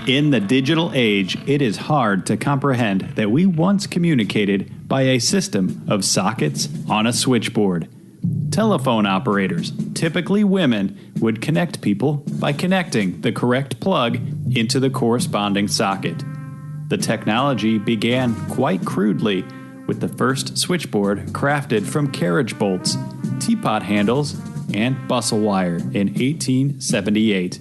In the digital age, it is hard to comprehend that we once communicated by a system of sockets on a switchboard. Telephone operators, typically women, would connect people by connecting the correct plug into the corresponding socket. The technology began quite crudely, with the first switchboard crafted from carriage bolts, teapot handles, and bustle wire in 1878.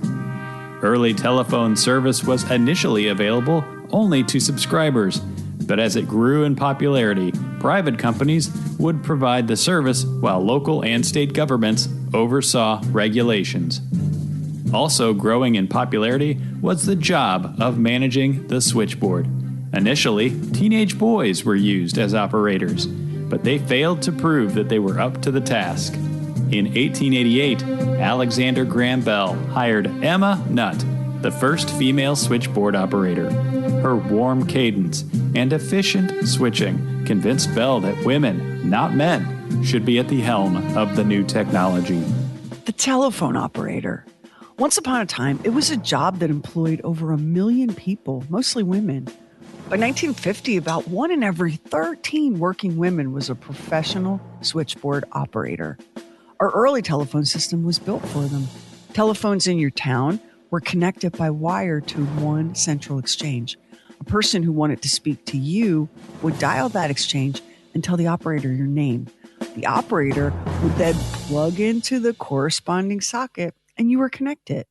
Early telephone service was initially available only to subscribers, but as it grew in popularity, private companies would provide the service while local and state governments oversaw regulations. Also growing in popularity was the job of managing the switchboard. Initially, teenage boys were used as operators, but they failed to prove that they were up to the task. In 1888, Alexander Graham Bell hired Emma Nutt, the first female switchboard operator. Her warm cadence and efficient switching convinced Bell that women, not men, should be at the helm of the new technology. The telephone operator. Once upon a time, it was a job that employed over 1 million people, mostly women. By 1950, about 1 in every 13 working women was a professional switchboard operator. Our early telephone system was built for them. Telephones in your town were connected by wire to one central exchange. A person who wanted to speak to you would dial that exchange and tell the operator your name. The operator would then plug into the corresponding socket and you were connected.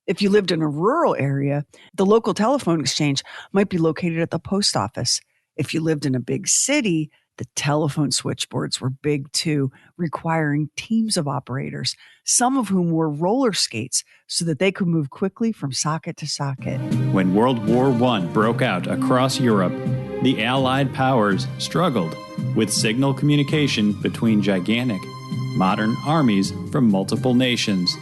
If you lived in a rural area, the local telephone exchange might be located at the post office. If you lived in a big city, the telephone switchboards were big too, requiring teams of operators, some of whom wore roller skates so that they could move quickly from socket to socket. When World War I broke out across Europe, the Allied powers struggled with signal communication between gigantic, modern armies from multiple nations.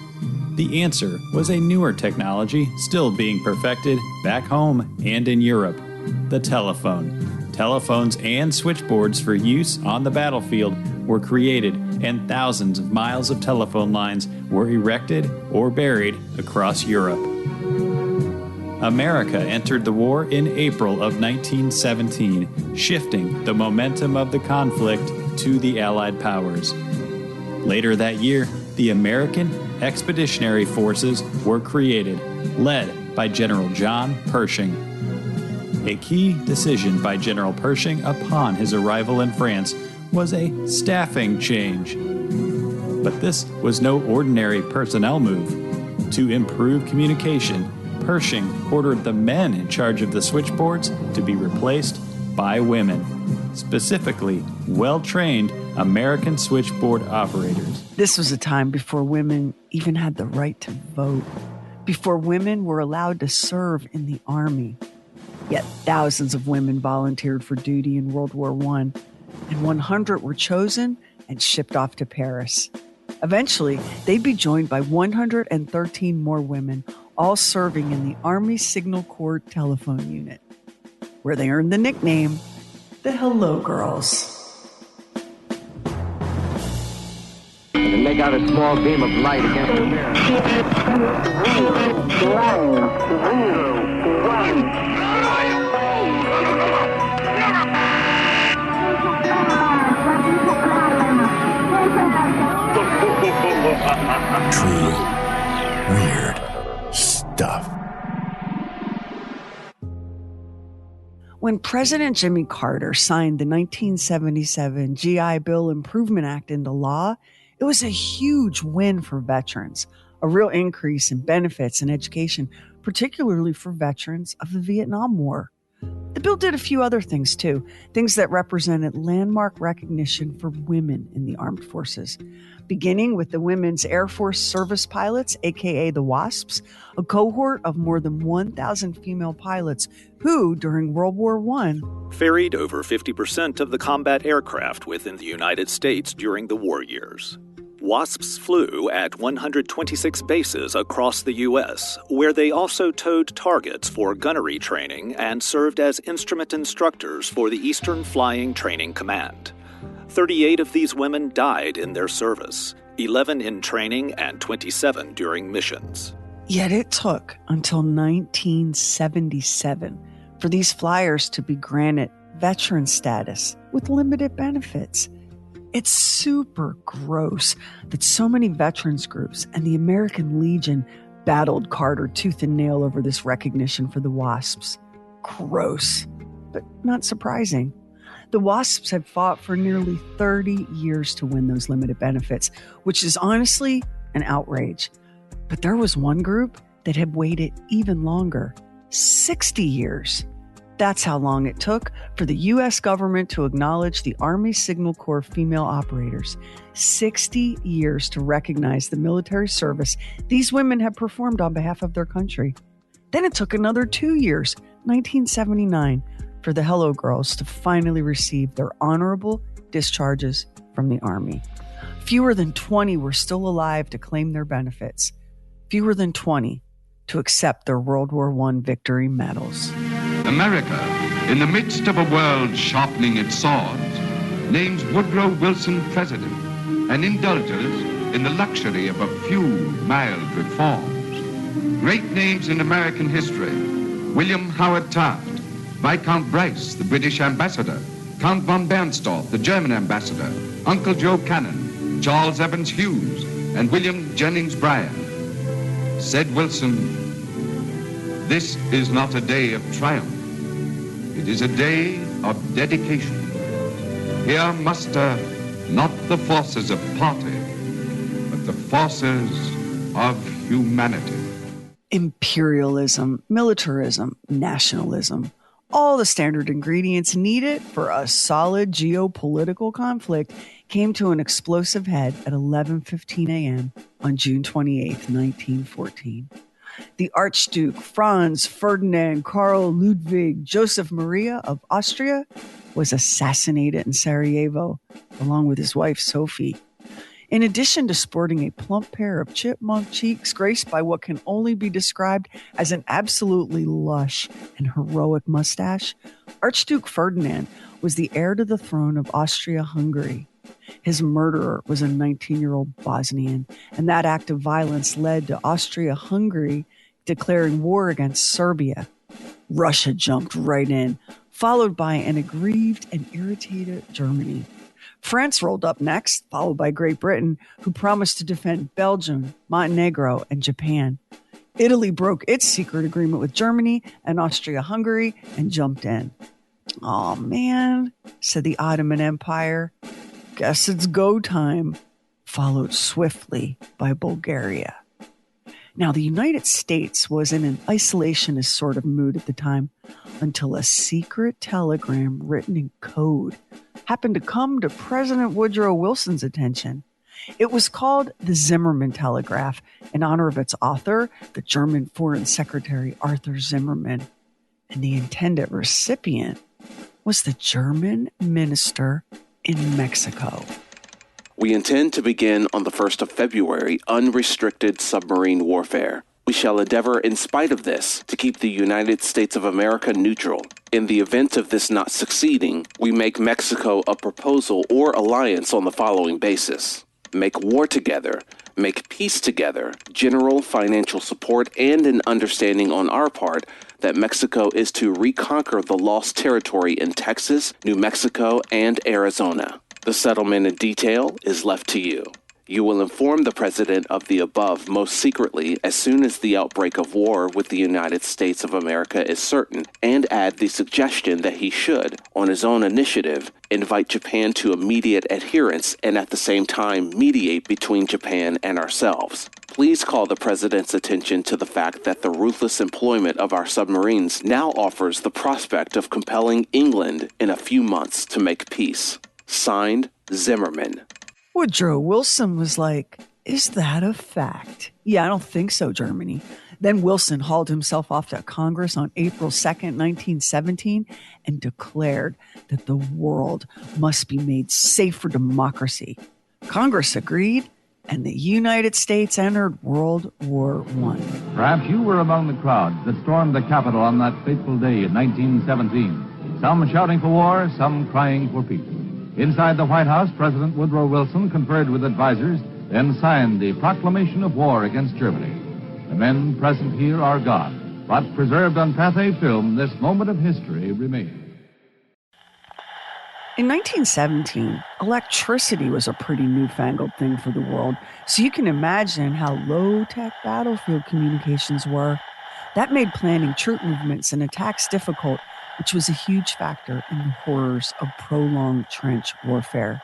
The answer was a newer technology still being perfected back home and in Europe, the telephone. Telephones and switchboards for use on the battlefield were created, and thousands of miles of telephone lines were erected or buried across Europe. America entered the war in April of 1917, shifting the momentum of the conflict to the Allied powers. Later that year, the American Expeditionary Forces were created, led by General John Pershing. A key decision by General Pershing upon his arrival in France was a staffing change. But this was no ordinary personnel move. To improve communication, Pershing ordered the men in charge of the switchboards to be replaced by women, specifically well-trained American switchboard operators. This was a time before women even had the right to vote, before women were allowed to serve in the army. Yet thousands of women volunteered for duty in World War I, and 100 were chosen and shipped off to Paris. Eventually, they'd be joined by 113 more women, all serving in the Army Signal Corps telephone unit, where they earned the nickname, the Hello Girls. And make out a small beam of light against the mirror. Truly weird stuff. When President Jimmy Carter signed the 1977 GI Bill Improvement Act into law, it was a huge win for veterans, a real increase in benefits and education, particularly for veterans of the Vietnam War. The bill did a few other things too, things that represented landmark recognition for women in the armed forces. Beginning with the Women's Air Force Service Pilots, aka the WASPs, a cohort of more than 1,000 female pilots who, during World War I, ferried over 50% of the combat aircraft within the United States during the war years. WASPs flew at 126 bases across the U.S., where they also towed targets for gunnery training and served as instrument instructors for the Eastern Flying Training Command. 38 of these women died in their service, 11 in training and 27 during missions. Yet it took until 1977 for these flyers to be granted veteran status with limited benefits. It's super gross that so many veterans groups and the American Legion battled Carter tooth and nail over this recognition for the WASPs. Gross, but not surprising. The WASPs had fought for nearly 30 years to win those limited benefits, which is honestly an outrage. But there was one group that had waited even longer, 60 years. That's how long it took for the U.S. government to acknowledge the Army Signal Corps female operators. 60 years to recognize the military service these women had performed on behalf of their country. Then it took another 2 years, 1979, for the Hello Girls to finally receive their honorable discharges from the Army. Fewer than 20 were still alive to claim their benefits. Fewer than 20 to accept their World War I victory medals. America, in the midst of a world sharpening its swords, names Woodrow Wilson president and indulges in the luxury of a few mild reforms. Great names in American history: William Howard Taft, Viscount Bryce, the British ambassador, Count von Bernstorff, the German ambassador, Uncle Joe Cannon, Charles Evans Hughes, and William Jennings Bryan. Said Wilson, "This is not a day of triumph. It is a day of dedication. Here muster not the forces of party, but the forces of humanity." Imperialism, militarism, nationalism, all the standard ingredients needed for a solid geopolitical conflict came to an explosive head at 11:15 a.m. on June 28, 1914. The Archduke Franz Ferdinand Karl Ludwig Joseph Maria of Austria was assassinated in Sarajevo, along with his wife Sophie. In addition to sporting a plump pair of chipmunk cheeks graced by what can only be described as an absolutely lush and heroic mustache, Archduke Ferdinand was the heir to the throne of Austria-Hungary. His murderer was a 19-year-old Bosnian, and that act of violence led to Austria-Hungary declaring war against Serbia. Russia jumped right in, followed by an aggrieved and irritated Germany. France rolled up next, followed by Great Britain, who promised to defend Belgium, Montenegro, and Japan. Italy broke its secret agreement with Germany and Austria-Hungary and jumped in. "Aw, man," said the Ottoman Empire. "Guess it's go time," followed swiftly by Bulgaria. Now, the United States was in an isolationist sort of mood at the time until a secret telegram written in code happened to come to President Woodrow Wilson's attention. It was called the Zimmermann Telegraph in honor of its author, the German Foreign Secretary Arthur Zimmermann. And the intended recipient was the German minister in Mexico. We intend to begin on the 1st of February unrestricted submarine warfare. We shall endeavor, in spite of this, to keep the United States of America neutral. In the event of this not succeeding, we make Mexico a proposal or alliance on the following basis: make war together, make peace together, general financial support, and an understanding on our part that Mexico is to reconquer the lost territory in Texas, New Mexico, and Arizona. The settlement in detail is left to you. You will inform the President of the above most secretly as soon as the outbreak of war with the United States of America is certain, and add the suggestion that he should, on his own initiative, invite Japan to immediate adherence and at the same time mediate between Japan and ourselves. Please call the President's attention to the fact that the ruthless employment of our submarines now offers the prospect of compelling England in a few months to make peace. Signed, Zimmermann. Woodrow Wilson was like, "Is that a fact?" "Yeah, I don't think so, Germany." Then Wilson hauled himself off to Congress on April 2nd, 1917, and declared that the world must be made safe for democracy. Congress agreed, and the United States entered World War I. Perhaps you were among the crowds that stormed the Capitol on that fateful day in 1917. Some shouting for war, some crying for peace. Inside the White House, President Woodrow Wilson conferred with advisors, then signed the proclamation of war against Germany. The men present here are gone, but preserved on Pathé film, this moment of history remains. In 1917, electricity was a pretty newfangled thing for the world, so you can imagine how low-tech battlefield communications were. That made planning troop movements and attacks difficult, which was a huge factor in the horrors of prolonged trench warfare.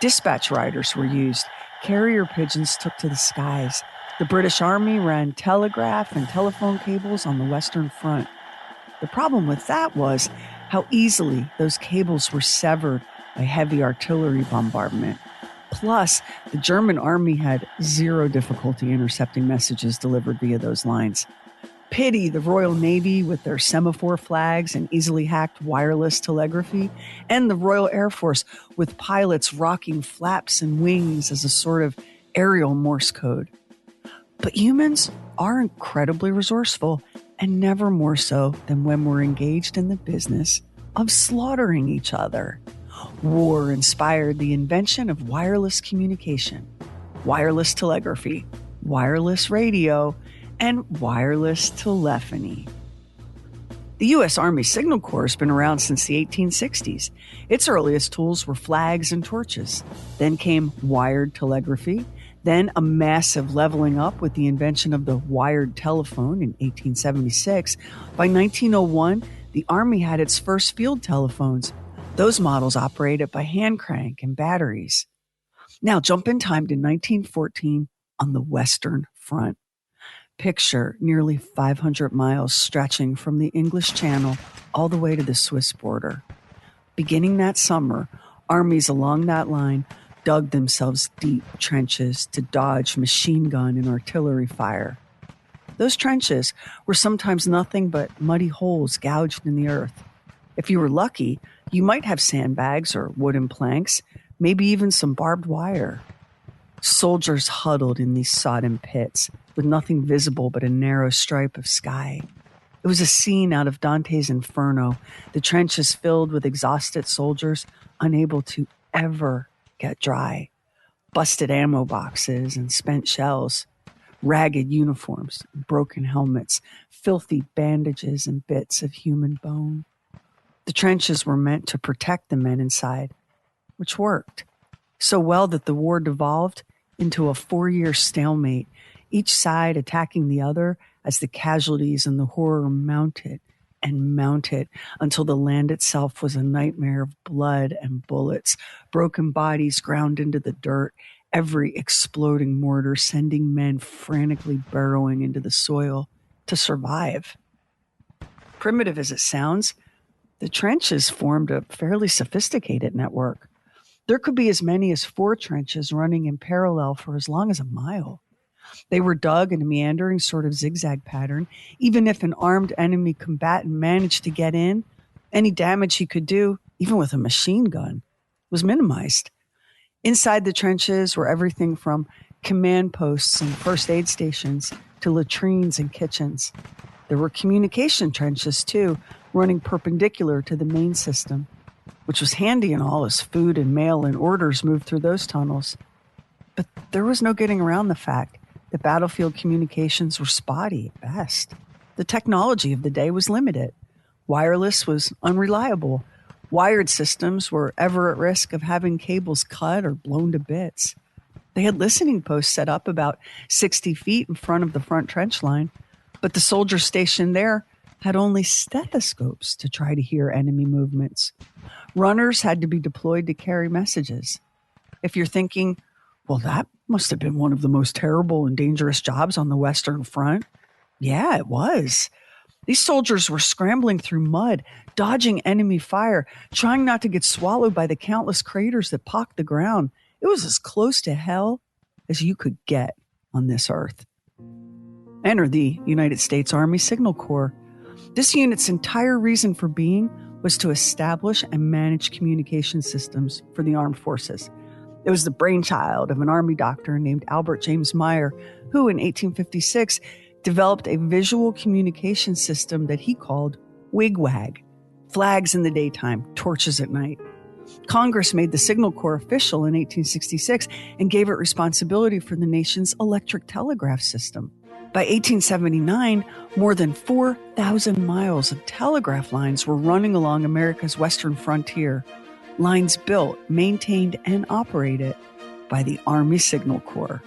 Dispatch riders were used. Carrier pigeons took to the skies. The British Army ran telegraph and telephone cables on the Western Front. The problem with that was how easily those cables were severed by heavy artillery bombardment. Plus, the German army had zero difficulty intercepting messages delivered via those lines. Pity the Royal Navy with their semaphore flags and easily hacked wireless telegraphy, and the Royal Air Force with pilots rocking flaps and wings as a sort of aerial Morse code. But humans are incredibly resourceful, and never more so than when we're engaged in the business of slaughtering each other. War inspired the invention of wireless communication, wireless telegraphy, wireless radio, and wireless telephony. The U.S. Army Signal Corps has been around since the 1860s. Its earliest tools were flags and torches. Then came wired telegraphy, then a massive leveling up with the invention of the wired telephone in 1876. By 1901, the Army had its first field telephones. Those models operated by hand crank and batteries. Now jump in time to 1914 on the Western Front. Picture nearly 500 miles stretching from the English Channel all the way to the Swiss border. Beginning that summer, armies along that line dug themselves deep trenches to dodge machine gun and artillery fire. Those trenches were sometimes nothing but muddy holes gouged in the earth. If you were lucky, you might have sandbags or wooden planks, maybe even some barbed wire. Soldiers huddled in these sodden pits with nothing visible but a narrow stripe of sky. It was a scene out of Dante's Inferno, the trenches filled with exhausted soldiers unable to ever get dry, busted ammo boxes and spent shells, ragged uniforms, broken helmets, filthy bandages, and bits of human bone. The trenches were meant to protect the men inside, which worked so well that the war devolved into a 4-year stalemate, each side attacking the other as the casualties and the horror mounted and mounted until the land itself was a nightmare of blood and bullets, broken bodies ground into the dirt, every exploding mortar sending men frantically burrowing into the soil to survive. Primitive as it sounds, the trenches formed a fairly sophisticated network. There could be as many as 4 trenches running in parallel for as long as a mile. They were dug in a meandering sort of zigzag pattern. Even if an armed enemy combatant managed to get in, any damage he could do, even with a machine gun, was minimized. Inside the trenches were everything from command posts and first aid stations to latrines and kitchens. There were communication trenches, too, running perpendicular to the main system, which was handy and all as food and mail and orders moved through those tunnels. But there was no getting around the fact that battlefield communications were spotty at best. The technology of the day was limited. Wireless was unreliable. Wired systems were ever at risk of having cables cut or blown to bits. They had listening posts set up about 60 feet in front of the front trench line, but the soldiers stationed there had only stethoscopes to try to hear enemy movements. Runners had to be deployed to carry messages. If you're thinking, well, that must have been one of the most terrible and dangerous jobs on the Western Front. Yeah, it was. These soldiers were scrambling through mud, dodging enemy fire, trying not to get swallowed by the countless craters that pocked the ground. It was as close to hell as you could get on this earth. Enter the United States Army Signal Corps. This unit's entire reason for being was to establish and manage communication systems for the armed forces. It was the brainchild of an Army doctor named Albert James Meyer, who in 1856 developed a visual communication system that he called wigwag. Flags in the daytime, torches at night. Congress made the Signal Corps official in 1866 and gave it responsibility for the nation's electric telegraph system. By 1879, more than 4,000 miles of telegraph lines were running along America's western frontier, lines built, maintained, and operated by the Army Signal Corps.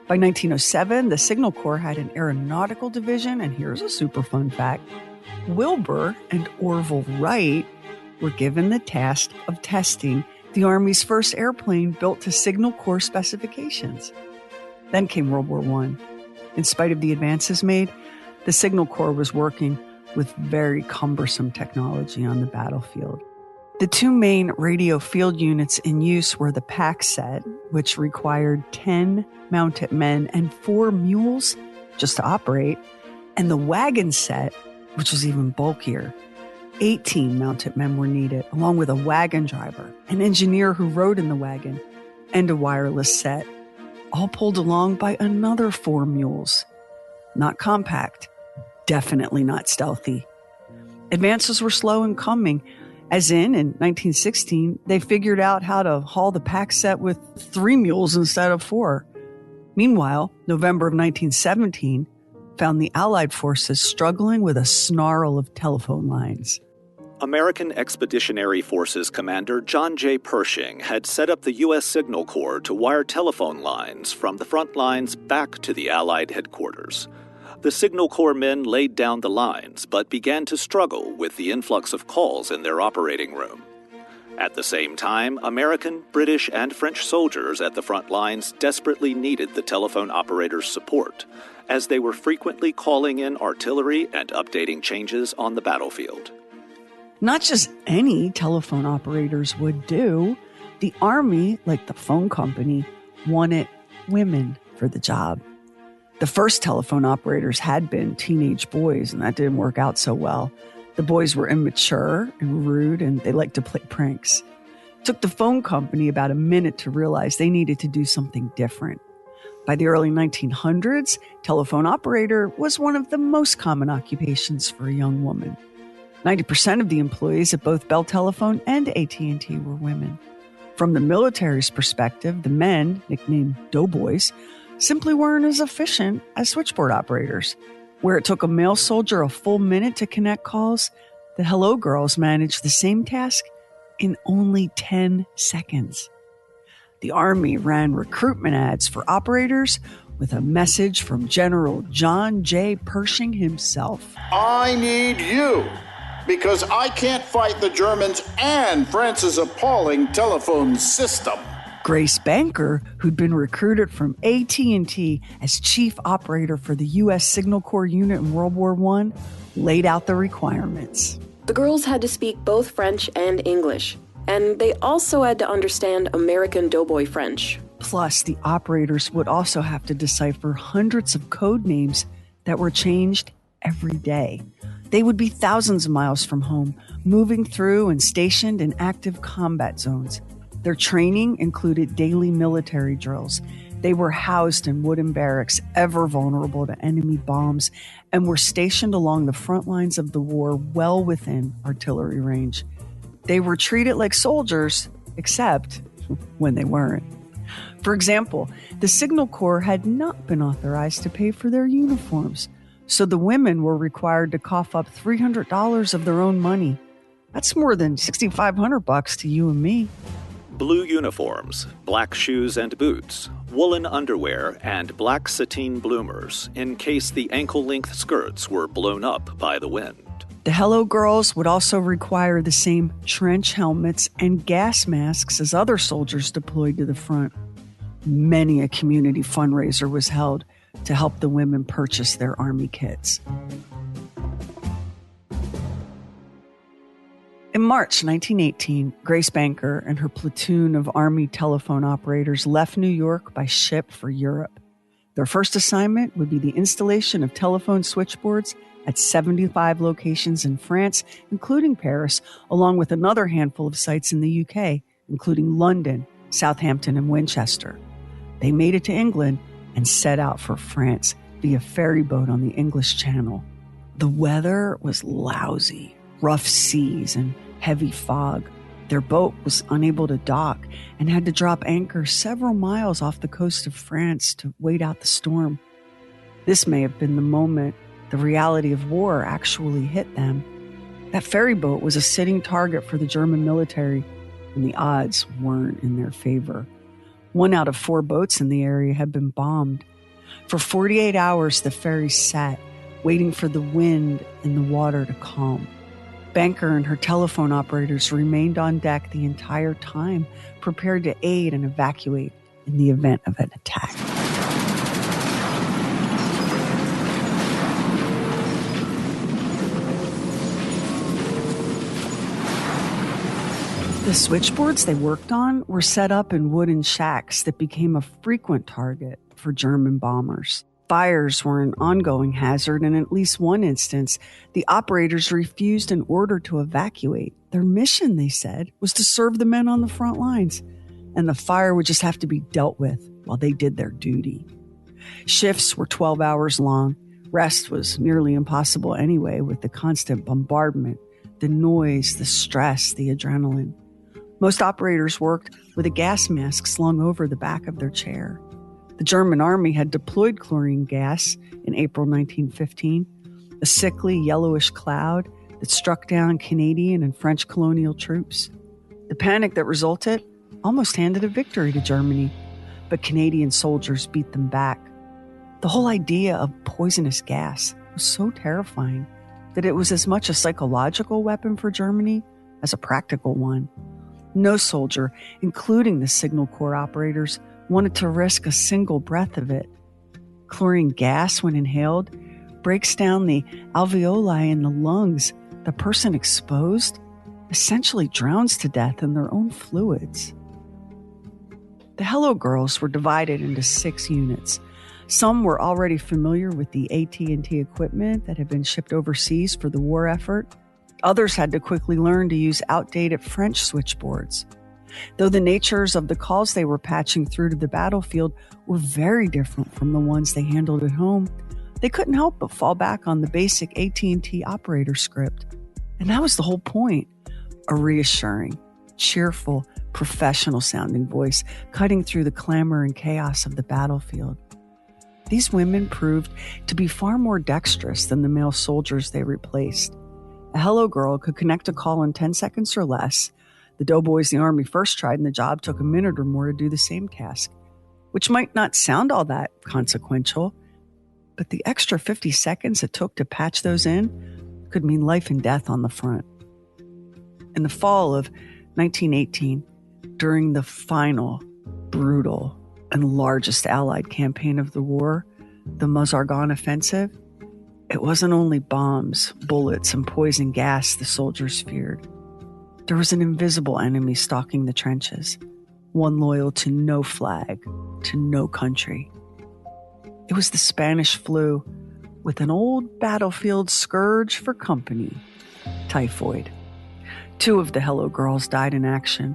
By 1907, the Signal Corps had an aeronautical division, and here's a super fun fact. Wilbur and Orville Wright were given the task of testing the Army's first airplane built to Signal Corps specifications. Then came World War I. In spite of the advances made, the Signal Corps was working with very cumbersome technology on the battlefield. The two main radio field units in use were the pack set, which required 10 mounted men and 4 mules just to operate, and the wagon set, which was even bulkier. 18 mounted men were needed, along with a wagon driver, an engineer who rode in the wagon, and a wireless set, all pulled along by another 4 mules. Not compact, definitely not stealthy. Advances were slow in coming, as in 1916, they figured out how to haul the pack set with 3 mules instead of 4. Meanwhile, November of 1917 found the Allied forces struggling with a snarl of telephone lines. American Expeditionary Forces Commander John J. Pershing had set up the U.S. Signal Corps to wire telephone lines from the front lines back to the Allied headquarters. The Signal Corps men laid down the lines, but began to struggle with the influx of calls in their operating room. At the same time, American, British, and French soldiers at the front lines desperately needed the telephone operators' support, as they were frequently calling in artillery and updating changes on the battlefield. Not just any telephone operators would do. The Army, like the phone company, wanted women for the job. The first telephone operators had been teenage boys, and that didn't work out so well. The boys were immature and rude, and they liked to play pranks. It took the phone company about a minute to realize they needed to do something different. By the early 1900s, telephone operator was one of the most common occupations for a young woman. 90% of the employees at both Bell Telephone and AT&T were women. From the military's perspective, the men, nicknamed doughboys, simply weren't as efficient as switchboard operators. Where it took a male soldier a full minute to connect calls, the Hello Girls managed the same task in only 10 seconds. The Army ran recruitment ads for operators with a message from General John J. Pershing himself. I need you, because I can't fight the Germans and France's appalling telephone system. Grace Banker, who'd been recruited from AT&T as chief operator for the U.S. Signal Corps unit in World War I, laid out the requirements. The girls had to speak both French and English, and they also had to understand American doughboy French. Plus, the operators would also have to decipher hundreds of code names that were changed every day. They would be thousands of miles from home, moving through and stationed in active combat zones. Their training included daily military drills. They were housed in wooden barracks, ever vulnerable to enemy bombs, and were stationed along the front lines of the war well within artillery range. They were treated like soldiers, except when they weren't. For example, the Signal Corps had not been authorized to pay for their uniforms, so the women were required to cough up $300 of their own money. That's more than $6,500 to you and me. Blue uniforms, black shoes and boots, woolen underwear, and black sateen bloomers in case the ankle-length skirts were blown up by the wind. The Hello Girls would also require the same trench helmets and gas masks as other soldiers deployed to the front. Many a community fundraiser was held to help the women purchase their Army kits. In March 1918, Grace Banker and her platoon of Army telephone operators left New York by ship for Europe. Their first assignment would be the installation of telephone switchboards at 75 locations in France, including Paris, along with another handful of sites in the UK, including London, Southampton, and Winchester. They made it to England and set out for France via ferry boat on the English Channel. The weather was lousy. Rough seas and heavy fog. Their boat was unable to dock and had to drop anchor several miles off the coast of France to wait out the storm. This may have been the moment the reality of war actually hit them. That ferry boat was a sitting target for the German military, and the odds weren't in their favor. 1 out of 4 boats in the area had been bombed. For 48 hours, the ferry sat, waiting for the wind and the water to calm. Banker and her telephone operators remained on deck the entire time, prepared to aid and evacuate in the event of an attack. The switchboards they worked on were set up in wooden shacks that became a frequent target for German bombers. Fires were an ongoing hazard, and in at least one instance, the operators refused an order to evacuate. Their mission, they said, was to serve the men on the front lines, and the fire would just have to be dealt with while they did their duty. Shifts were 12 hours long. Rest was nearly impossible anyway, with the constant bombardment, the noise, the stress, the adrenaline. Most operators worked with a gas mask slung over the back of their chair. The German army had deployed chlorine gas in April 1915, a sickly yellowish cloud that struck down Canadian and French colonial troops. The panic that resulted almost handed a victory to Germany, but Canadian soldiers beat them back. The whole idea of poisonous gas was so terrifying that it was as much a psychological weapon for Germany as a practical one. No soldier, including the Signal Corps operators, wanted to risk a single breath of it. Chlorine gas, when inhaled, breaks down the alveoli in the lungs. The person exposed essentially drowns to death in their own fluids. The Hello Girls were divided into 6 units. Some were already familiar with the AT&T equipment that had been shipped overseas for the war effort. Others had to quickly learn to use outdated French switchboards. Though the natures of the calls they were patching through to the battlefield were very different from the ones they handled at home, they couldn't help but fall back on the basic AT&T operator script. And that was the whole point. A reassuring, cheerful, professional-sounding voice cutting through the clamor and chaos of the battlefield. These women proved to be far more dexterous than the male soldiers they replaced. A Hello Girl could connect a call in 10 seconds or less. The doughboys the Army first tried in the job took a minute or more to do the same task, which might not sound all that consequential, but the extra 50 seconds it took to patch those in could mean life and death on the front. In the fall of 1918, during the final, brutal, and largest Allied campaign of the war, the Meuse-Argonne Offensive, it wasn't only bombs, bullets, and poison gas the soldiers feared. There was an invisible enemy stalking the trenches, one loyal to no flag, to no country. It was the Spanish flu, with an old battlefield scourge for company, typhoid. 2 of the Hello Girls died in action.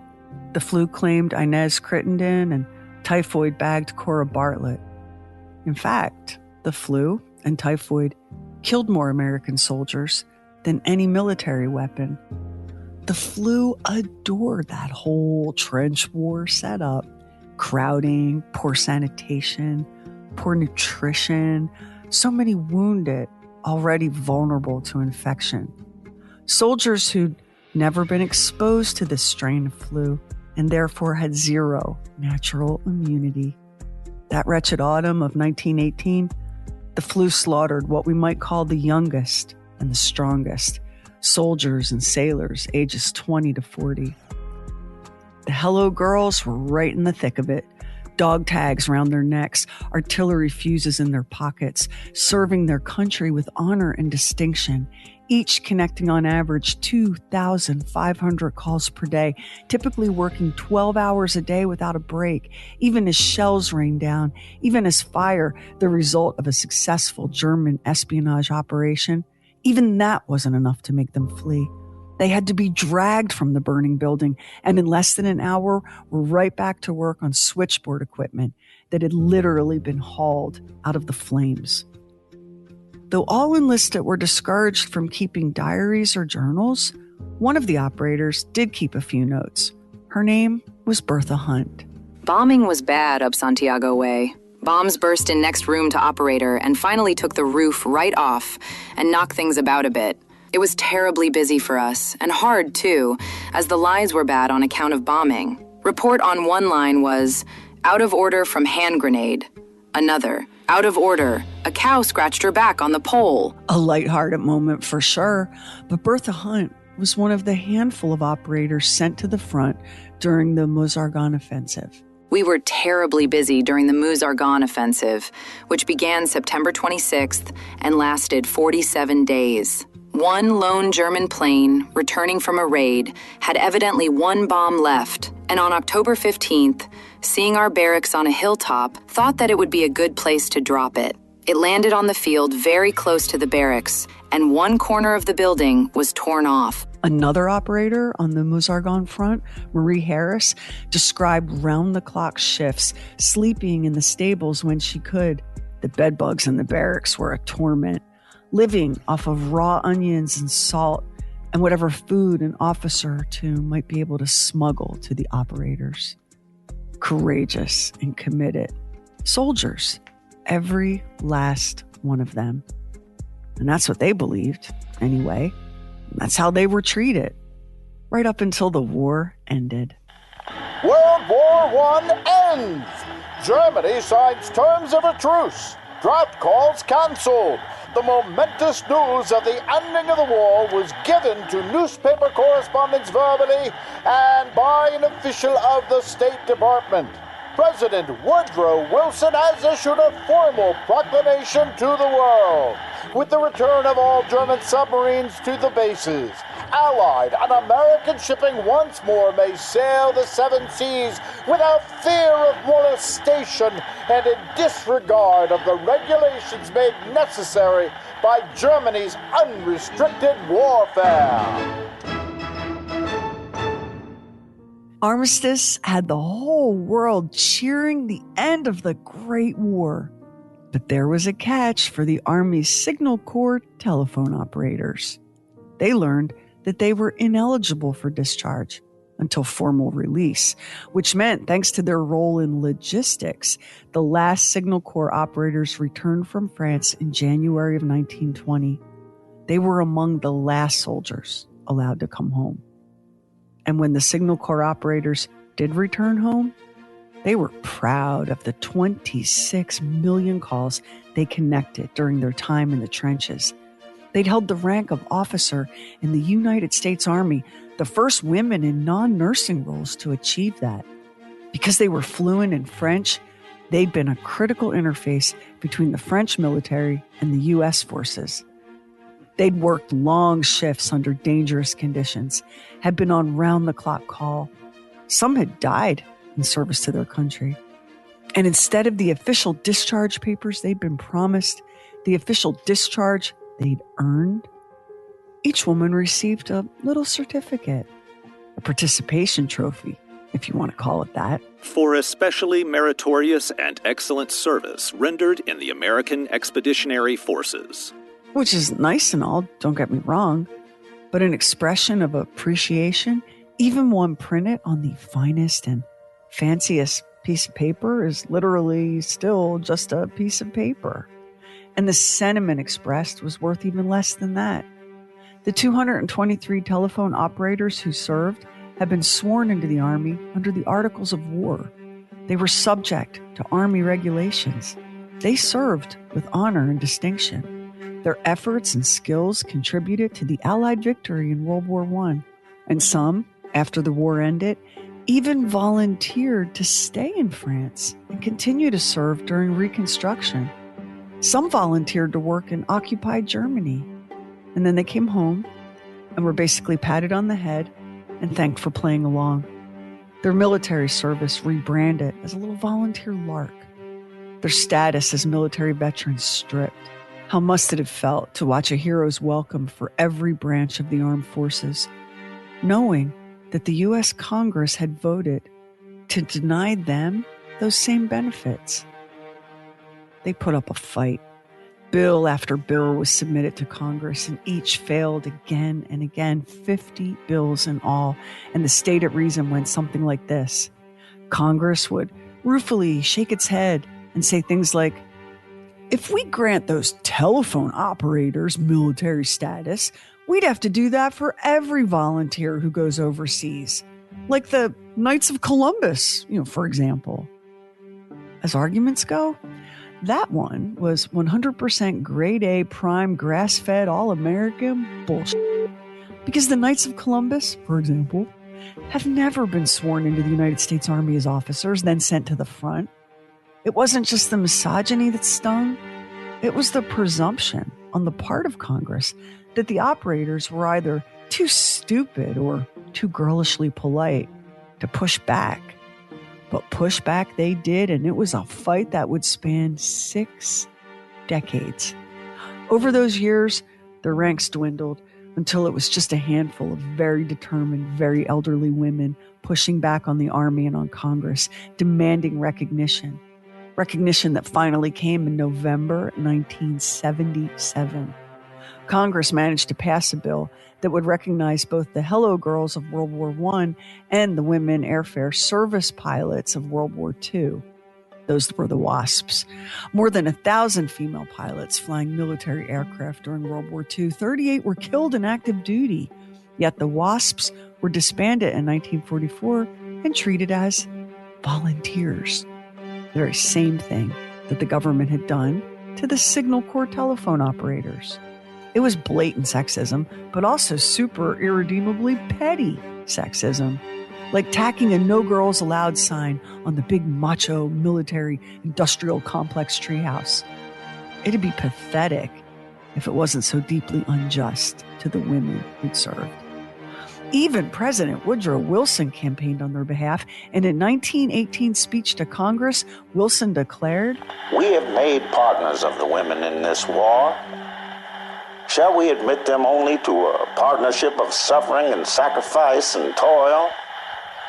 The flu claimed Inez Crittenden, and typhoid bagged Cora Bartlett. In fact, the flu and typhoid killed more American soldiers than any military weapon. The flu adored that whole trench war setup. Crowding, poor sanitation, poor nutrition, so many wounded, already vulnerable to infection. Soldiers who'd never been exposed to this strain of flu and therefore had 0 natural immunity. That wretched autumn of 1918, the flu slaughtered what we might call the youngest and the strongest, soldiers and sailors ages 20 to 40. The Hello Girls were right in the thick of it. Dog tags around their necks, artillery fuses in their pockets, serving their country with honor and distinction, each connecting on average 2,500 calls per day, typically working 12 hours a day without a break, even as shells rained down, even as fire, the result of a successful German espionage operation, even that wasn't enough to make them flee. They had to be dragged from the burning building, and in less than an hour, were right back to work on switchboard equipment that had literally been hauled out of the flames. Though all enlisted were discouraged from keeping diaries or journals, one of the operators did keep a few notes. Her name was Bertha Hunt. Bombing was bad up Santiago Way, Bombs burst in next room to operator and finally took the roof right off and knocked things about a bit. It was terribly busy for us, and hard too, as the lines were bad on account of bombing. Report on one line was, out of order from hand grenade. Another, out of order, a cow scratched her back on the pole. A lighthearted moment for sure, but Bertha Hunt was one of the handful of operators sent to the front during the Meuse-Argonne offensive. We were terribly busy during the Meuse-Argonne offensive, which began September 26th and lasted 47 days. One lone German plane, returning from a raid, had evidently one bomb left, and on October 15th, seeing our barracks on a hilltop, thought that it would be a good place to drop it. It landed on the field very close to the barracks, and one corner of the building was torn off. Another operator on the Meuse-Argonne front, Marie Harris, described round-the-clock shifts, sleeping in the stables when she could. The bedbugs in the barracks were a torment, living off of raw onions and salt and whatever food an officer or two might be able to smuggle to the operators. Courageous and committed soldiers, every last one of them. And that's what they believed, anyway. That's how they were treated, right up until the war ended. World War I ends. Germany signs terms of a truce. Draft calls cancelled. The momentous news of the ending of the war was given to newspaper correspondents verbally and by an official of the State Department. President Woodrow Wilson has issued a formal proclamation to the world. With the return of all German submarines to the bases, Allied and American shipping once more may sail the seven seas without fear of molestation and in disregard of the regulations made necessary by Germany's unrestricted warfare. Armistice had the whole world cheering the end of the Great War. But there was a catch for the Army's Signal Corps telephone operators. They learned that they were ineligible for discharge until formal release, which meant, thanks to their role in logistics, the last Signal Corps operators returned from France in January of 1920. They were among the last soldiers allowed to come home. And when the Signal Corps operators did return home, they were proud of the 26 million calls they connected during their time in the trenches. They'd held the rank of officer in the United States Army, the first women in non-nursing roles to achieve that. Because they were fluent in French, they'd been a critical interface between the French military and the U.S. forces. They'd worked long shifts under dangerous conditions, had been on round-the-clock call. Some had died in service to their country. And instead of the official discharge papers they'd been promised, the official discharge they'd earned, each woman received a little certificate, a participation trophy, if you want to call it that. For especially meritorious and excellent service rendered in the American Expeditionary Forces. Which is nice and all, don't get me wrong, but an expression of appreciation, even one printed on the finest and fanciest piece of paper, is literally still just a piece of paper. And the sentiment expressed was worth even less than that. The 223 telephone operators who served had been sworn into the Army under the Articles of War. They were subject to Army regulations. They served with honor and distinction. Their efforts and skills contributed to the Allied victory in World War I. And some, after the war ended, even volunteered to stay in France and continue to serve during Reconstruction. Some volunteered to work in occupied Germany. And then they came home and were basically patted on the head and thanked for playing along. Their military service rebranded as a little volunteer lark. Their status as military veterans stripped. How must it have felt to watch a hero's welcome for every branch of the armed forces, knowing that the U.S. Congress had voted to deny them those same benefits? They put up a fight. Bill after bill was submitted to Congress, and each failed again and again, 50 bills in all. And the stated reason went something like this. Congress would ruefully shake its head and say things like, if we grant those telephone operators military status, we'd have to do that for every volunteer who goes overseas, like the Knights of Columbus, for example. As arguments go, that one was 100% grade A prime grass-fed all-American bullshit. Because the Knights of Columbus, for example, have never been sworn into the United States Army as officers, then sent to the front. It wasn't just the misogyny that stung. It was the presumption on the part of Congress that the operators were either too stupid or too girlishly polite to push back. But push back they did, and it was a fight that would span 6 decades. Over those years, their ranks dwindled until it was just a handful of very determined, very elderly women pushing back on the Army and on Congress, demanding recognition. Recognition that finally came in November 1977. Congress managed to pass a bill that would recognize both the Hello Girls of World War I and the women airfare service pilots of World War II. Those were the WASPs. More than 1,000 female pilots flying military aircraft during World War II. 38 were killed in active duty. Yet the WASPs were disbanded in 1944 and treated as volunteers. The very same thing that the government had done to the Signal Corps telephone operators. It was blatant sexism, but also super irredeemably petty sexism, like tacking a No Girls Allowed sign on the big macho military industrial complex treehouse. It'd be pathetic if it wasn't so deeply unjust to the women who'd served. Even President Woodrow Wilson campaigned on their behalf, and in 1918's speech to Congress, Wilson declared, "We have made partners of the women in this war. Shall we admit them only to a partnership of suffering and sacrifice and toil,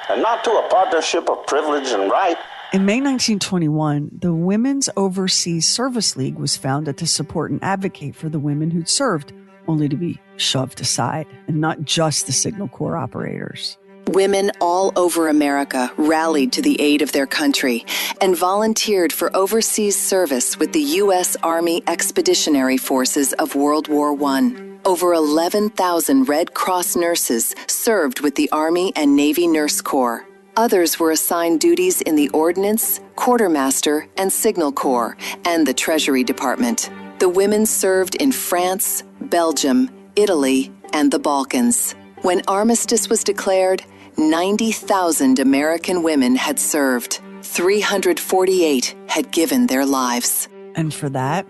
and not to a partnership of privilege and right?" In May 1921, the Women's Overseas Service League was founded to support and advocate for the women who'd served, only to be shoved aside, and not just the Signal Corps operators. Women all over America rallied to the aid of their country and volunteered for overseas service with the U.S. Army Expeditionary Forces of World War I. Over 11,000 Red Cross nurses served with the Army and Navy Nurse Corps. Others were assigned duties in the Ordnance, Quartermaster, and Signal Corps, and the Treasury Department. The women served in France, Belgium, Italy, and the Balkans. When armistice was declared, 90,000 American women had served. 348 had given their lives. And for that,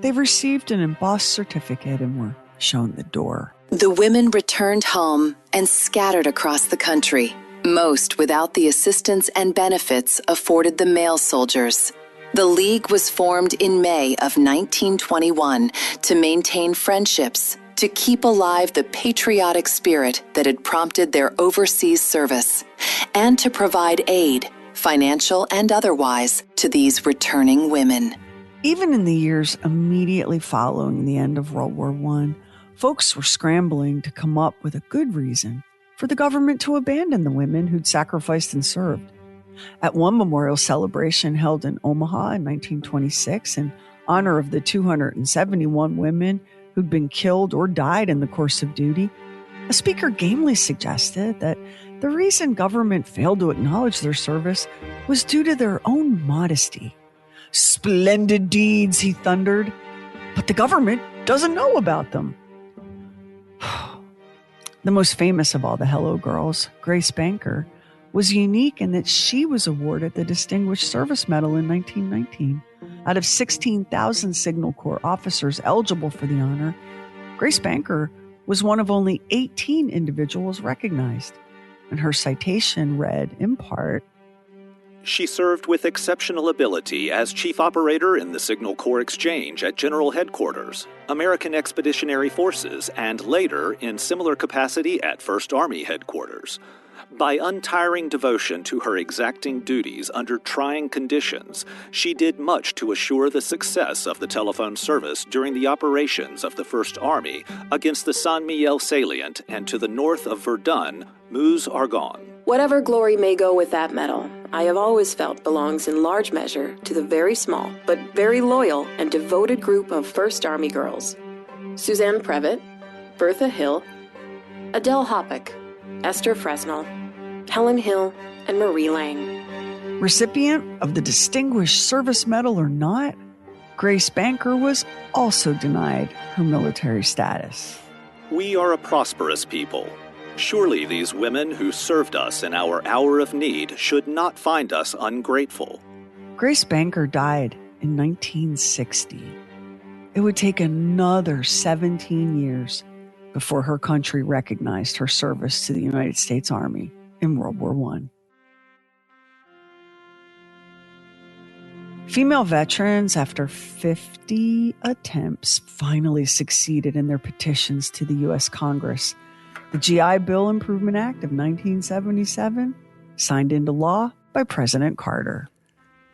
they received an embossed certificate and were shown the door. The women returned home and scattered across the country, most without the assistance and benefits afforded the male soldiers. The League was formed in May of 1921 to maintain friendships, to keep alive the patriotic spirit that had prompted their overseas service, and to provide aid, financial and otherwise, to these returning women. Even in the years immediately following the end of World War I, folks were scrambling to come up with a good reason for the government to abandon the women who'd sacrificed and served. At one memorial celebration held in Omaha in 1926 in honor of the 271 women who'd been killed or died in the course of duty, a speaker gamely suggested that the reason government failed to acknowledge their service was due to their own modesty. "Splendid deeds," he thundered, "but the government doesn't know about them." The most famous of all the Hello Girls, Grace Banker, was unique in that she was awarded the Distinguished Service Medal in 1919. Out of 16,000 Signal Corps officers eligible for the honor, Grace Banker was one of only 18 individuals recognized. And her citation read, in part, She served with exceptional ability as chief operator in the Signal Corps Exchange at General Headquarters, American Expeditionary Forces, and later in similar capacity at First Army Headquarters. By untiring devotion to her exacting duties under trying conditions, she did much to assure the success of the telephone service during the operations of the First Army against the San Miguel salient and to the north of Verdun, Meuse-Argonne. Whatever glory may go with that medal, I have always felt belongs in large measure to the very small but very loyal and devoted group of First Army girls. Suzanne Previtt, Bertha Hill, Adele Hoppick, Esther Fresnel, Helen Hill, and Marie Lang. Recipient of the Distinguished Service Medal or not, Grace Banker was also denied her military status. We are a prosperous people. Surely these women who served us in our hour of need should not find us ungrateful. Grace Banker died in 1960. It would take another 17 years before her country recognized her service to the United States Army in World War I. Female veterans, after 50 attempts, finally succeeded in their petitions to the U.S. Congress. The GI Bill Improvement Act of 1977, signed into law by President Carter.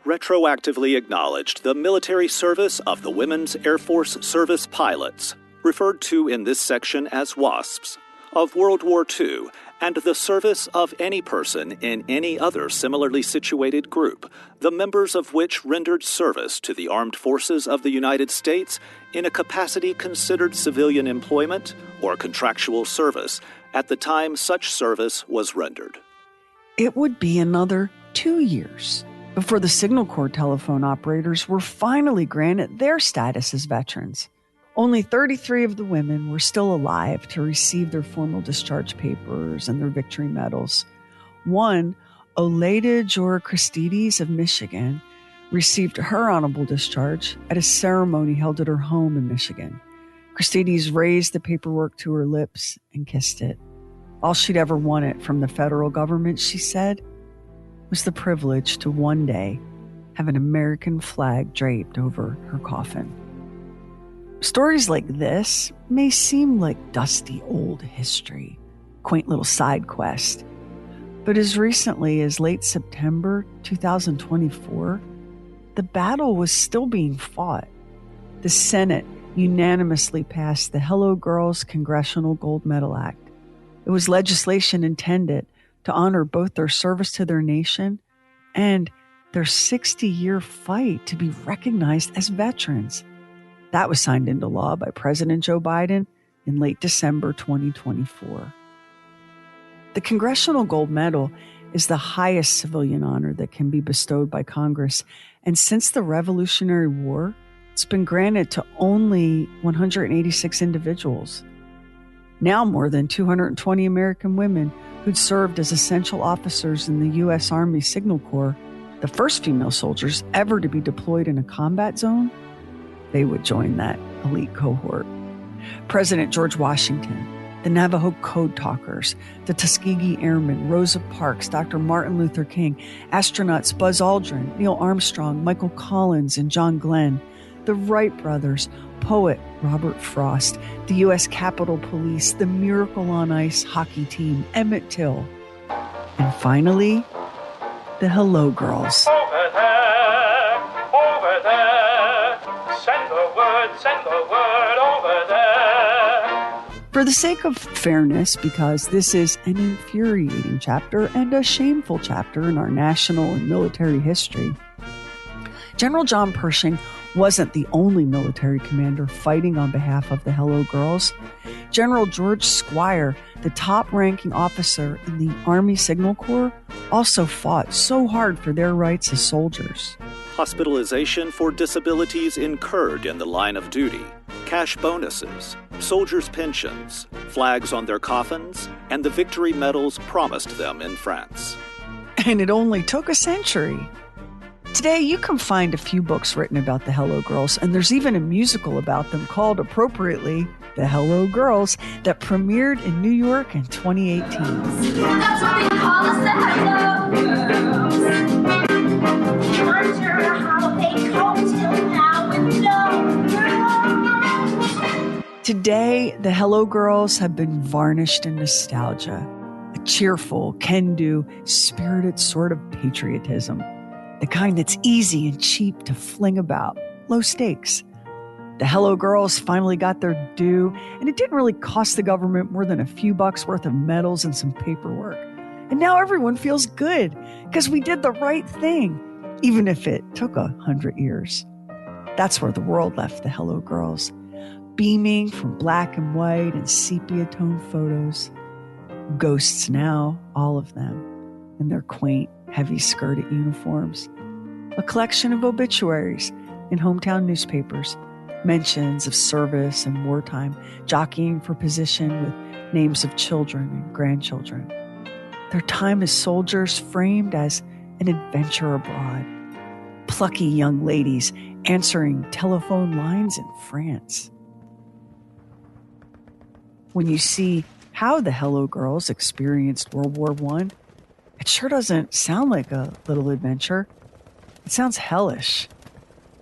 Retroactively acknowledged the military service of the Women's Air Force Service pilots, referred to in this section as WASPs, of World War II, and the service of any person in any other similarly situated group, the members of which rendered service to the armed forces of the United States in a capacity considered civilian employment or contractual service at the time such service was rendered. It would be another 2 years before the Signal Corps telephone operators were finally granted their status as veterans. Only 33 of the women were still alive to receive their formal discharge papers and their victory medals. One, Oleda Jora Christides of Michigan, received her honorable discharge at a ceremony held at her home in Michigan. Christides raised the paperwork to her lips and kissed it. All she'd ever wanted from the federal government, she said, was the privilege to one day have an American flag draped over her coffin. Stories like this may seem like dusty old history, quaint little side quest, but as recently as late September 2024, the battle was still being fought. The Senate unanimously passed the Hello Girls Congressional Gold Medal Act. It was legislation intended to honor both their service to their nation and their 60-year fight to be recognized as veterans. That was signed into law by President Joe Biden in late December 2024. The Congressional Gold Medal is the highest civilian honor that can be bestowed by Congress, and since the Revolutionary War, it's been granted to only 186 individuals. Now more than 220 American women who'd served as essential officers in the U.S. Army Signal Corps, the first female soldiers ever to be deployed in a combat zone, they would join that elite cohort. President George Washington, the Navajo Code Talkers, the Tuskegee Airmen, Rosa Parks, Dr. Martin Luther King, astronauts Buzz Aldrin, Neil Armstrong, Michael Collins, and John Glenn, the Wright brothers, poet Robert Frost, the U.S. Capitol Police, the Miracle on Ice hockey team, Emmett Till, and finally, the Hello Girls. Send the word over there. For the sake of fairness, because this is an infuriating chapter and a shameful chapter in our national and military history, General John Pershing wasn't the only military commander fighting on behalf of the Hello Girls. General George Squire, the top-ranking officer in the Army Signal Corps, also fought so hard for their rights as soldiers. Hospitalization for disabilities incurred in the line of duty, cash bonuses, soldiers' pensions, flags on their coffins, and the victory medals promised them in France. And it only took a century. Today, you can find a few books written about the Hello Girls, and there's even a musical about them called, appropriately, The Hello Girls, that premiered in New York in 2018. That's what they call us, the Hello Girls. Wonder how they cope till now with no girls. Today, the Hello Girls have been varnished in nostalgia, a cheerful, can-do, spirited sort of patriotism, the kind that's easy and cheap to fling about, low stakes. The Hello Girls finally got their due, and it didn't really cost the government more than a few bucks worth of medals and some paperwork. And now everyone feels good because we did the right thing, even if it took 100 years. That's where the world left the Hello Girls, beaming from black and white and sepia-toned photos. Ghosts now, all of them, in their quaint, heavy-skirted uniforms. A collection of obituaries in hometown newspapers, mentions of service and wartime, jockeying for position with names of children and grandchildren. Their time as soldiers framed as an adventure abroad. Plucky young ladies answering telephone lines in France. When you see how the Hello Girls experienced World War I, it sure doesn't sound like a little adventure. It sounds hellish.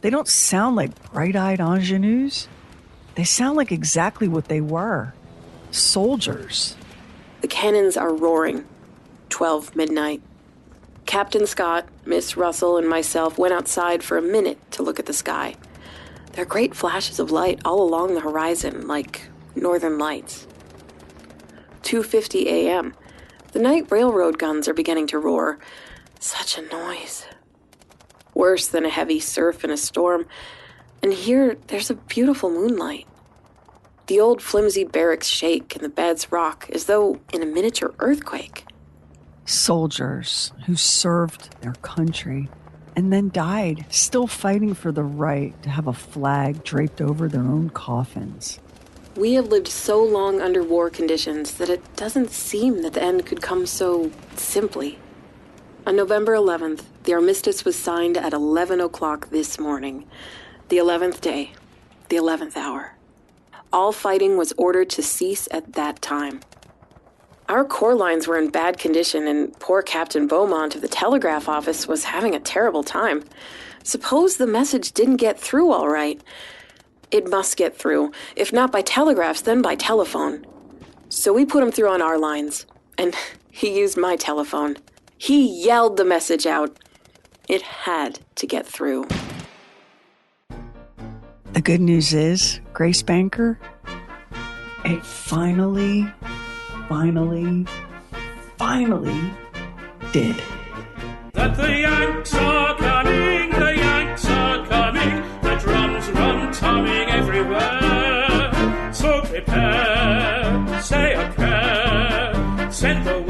They don't sound like bright-eyed ingenues. They sound like exactly what they were. Soldiers. The cannons are roaring. 12 midnight. Captain Scott, Miss Russell, and myself went outside for a minute to look at the sky. There are great flashes of light all along the horizon, like northern lights. 2:50 a.m. The night railroad guns are beginning to roar. Such a noise. Worse than a heavy surf in a storm. And here, there's a beautiful moonlight. The old flimsy barracks shake and the beds rock as though in a miniature earthquake. Soldiers who served their country and then died, still fighting for the right to have a flag draped over their own coffins. We have lived so long under war conditions that it doesn't seem that the end could come so simply. On November 11th, the armistice was signed at 11 o'clock this morning. The 11th day, the 11th hour. All fighting was ordered to cease at that time. Our core lines were in bad condition, and poor Captain Beaumont of the telegraph office was having a terrible time. Suppose the message didn't get through all right. It must get through. If not by telegraphs, then by telephone. So we put him through on our lines, and he used my telephone. He yelled the message out. It had to get through. The good news is, Grace Banker, it finally did. That the Yanks are coming, the Yanks are coming, the drums rum-tumming everywhere. So prepare, say a prayer, send the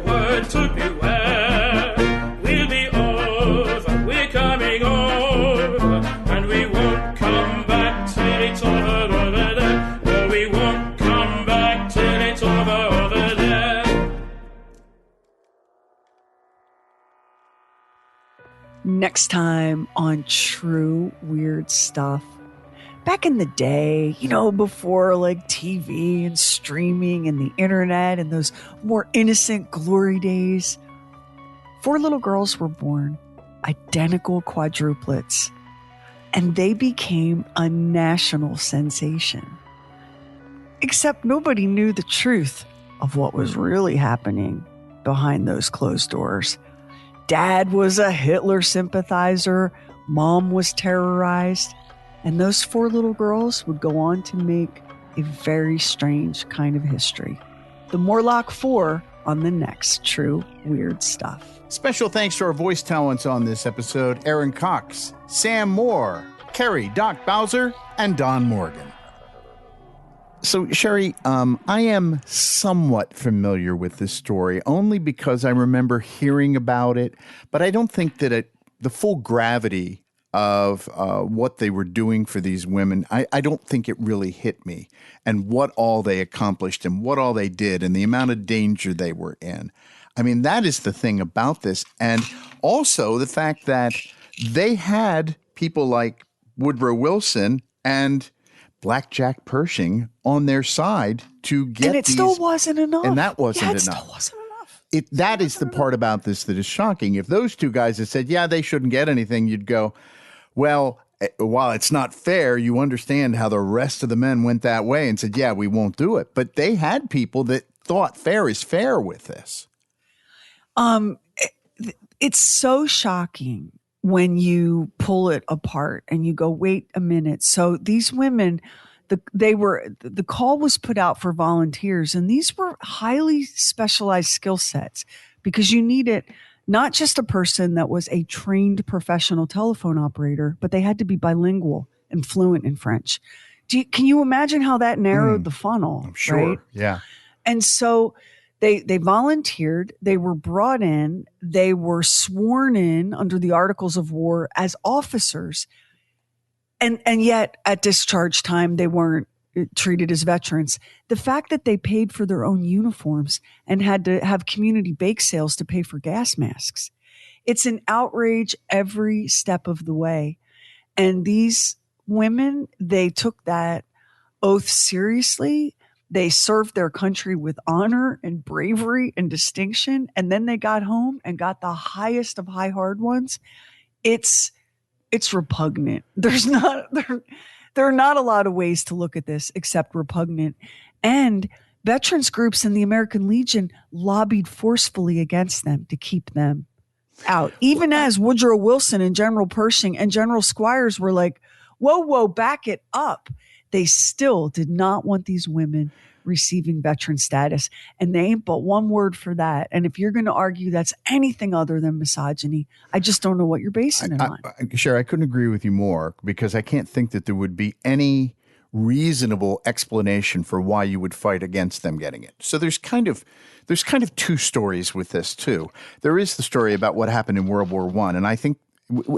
word to beware. We'll be over, we're coming over, and we won't come back till it's over there. Oh, we won't come back till it's over there. Next time on True Weird Stuff. Back in the day, before like TV and streaming and the internet and those more innocent glory days, 4 little girls were born, identical quadruplets, and they became a national sensation. Except nobody knew the truth of what was really happening behind those closed doors. Dad was a Hitler sympathizer, Mom was terrorized, and those 4 little girls would go on to make a very strange kind of history. The Morlock 4 on the next True Weird Stuff. Special thanks to our voice talents on this episode, Aaron Cox, Sam Moore, Kerry, Doc Bowser, and Don Morgan. So, Sherry, I am somewhat familiar with this story only because I remember hearing about it, but I don't think that the full gravity of what they were doing for these women, I don't think it really hit me, and what all they accomplished and what all they did and the amount of danger they were in. I mean, that is the thing about this. And also the fact that they had people like Woodrow Wilson and Blackjack Pershing on their side to get and it these, still wasn't enough. And that wasn't enough. Still wasn't enough. That is the part about this that is shocking. If those two guys had said, yeah, they shouldn't get anything, you'd go, well, while it's not fair, you understand how the rest of the men went that way and said, yeah, we won't do it. But they had people that thought fair is fair with this. It's so shocking when you pull it apart and you go, wait a minute. So these women, the call was put out for volunteers, and these were highly specialized skill sets because you needed not just a person that was a trained professional telephone operator, but they had to be bilingual and fluent in French. Can you imagine how that narrowed the funnel? I'm sure. Right? Yeah. And so they volunteered, they were brought in, they were sworn in under the Articles of War as officers. And yet at discharge time, they weren't treated as veterans. The fact that they paid for their own uniforms and had to have community bake sales to pay for gas masks. It's an outrage every step of the way. And these women, they took that oath seriously. They served their country with honor and bravery and distinction. And then they got home and got the highest of high hard ones. It's repugnant. There are not a lot of ways to look at this except repugnant. And veterans groups in the American Legion lobbied forcefully against them to keep them out. Even as Woodrow Wilson and General Pershing and General Squires were like, whoa, back it up. They still did not want these women receiving veteran status. And they ain't but one word for that. And if you're going to argue that's anything other than misogyny, I just don't know what you're basing it on. Sure, I couldn't agree with you more because I can't think that there would be any reasonable explanation for why you would fight against them getting it. So there's kind of two stories with this too. There is the story about what happened in World War I, and I think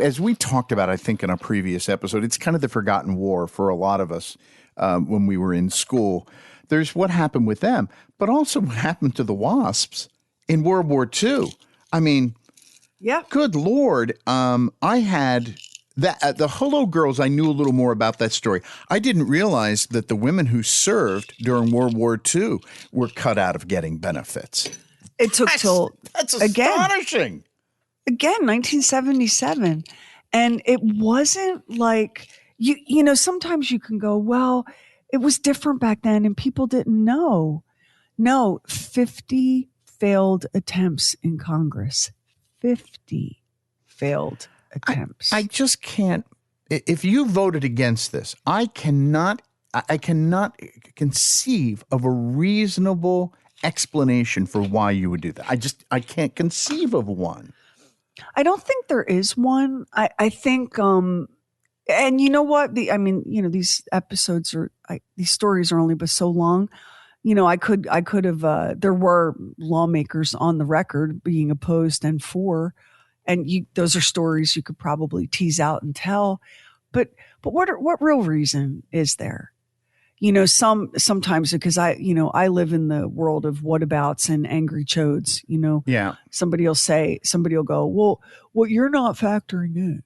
as we talked about, I think in a previous episode, it's kind of the forgotten war for a lot of us when we were in school. There's what happened with them, but also what happened to the WASPs in World War II. I mean, yeah, good Lord. I had that the Hello Girls. I knew a little more about that story. I didn't realize that the women who served during World War II were cut out of getting benefits. It took that's astonishing. Again, 1977. And it wasn't like, you know, sometimes you can go, well, it was different back then and people didn't know. No, 50 failed attempts in Congress. 50 failed attempts. I just can't. If you voted against this, I cannot conceive of a reasonable explanation for why you would do that. I can't conceive of one. I don't think there is one. I think, and you know what? These episodes these stories are only but so long. You know, I could have, there were lawmakers on the record being opposed and for, and those are stories you could probably tease out and tell. But what real reason is there? You know, sometimes because I live in the world of whatabouts and angry chodes, you know. Yeah. Somebody will go, well, what you're not factoring in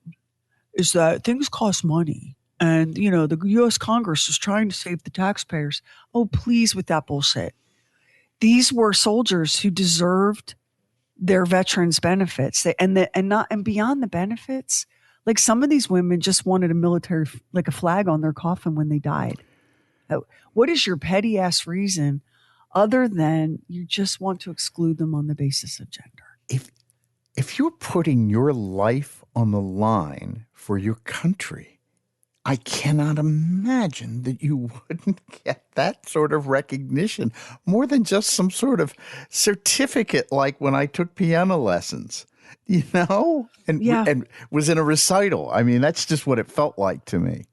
is that things cost money. And, you know, the U.S. Congress is trying to save the taxpayers. Oh, please, with that bullshit. These were soldiers who deserved their veterans benefits. And beyond the benefits, like some of these women just wanted a military, like a flag on their coffin when they died. What is your petty ass reason other than you just want to exclude them on the basis of gender? If you're putting your life on the line for your country, I cannot imagine that you wouldn't get that sort of recognition more than just some sort of certificate like when I took piano lessons, you know, and was in a recital. I mean, that's just what it felt like to me.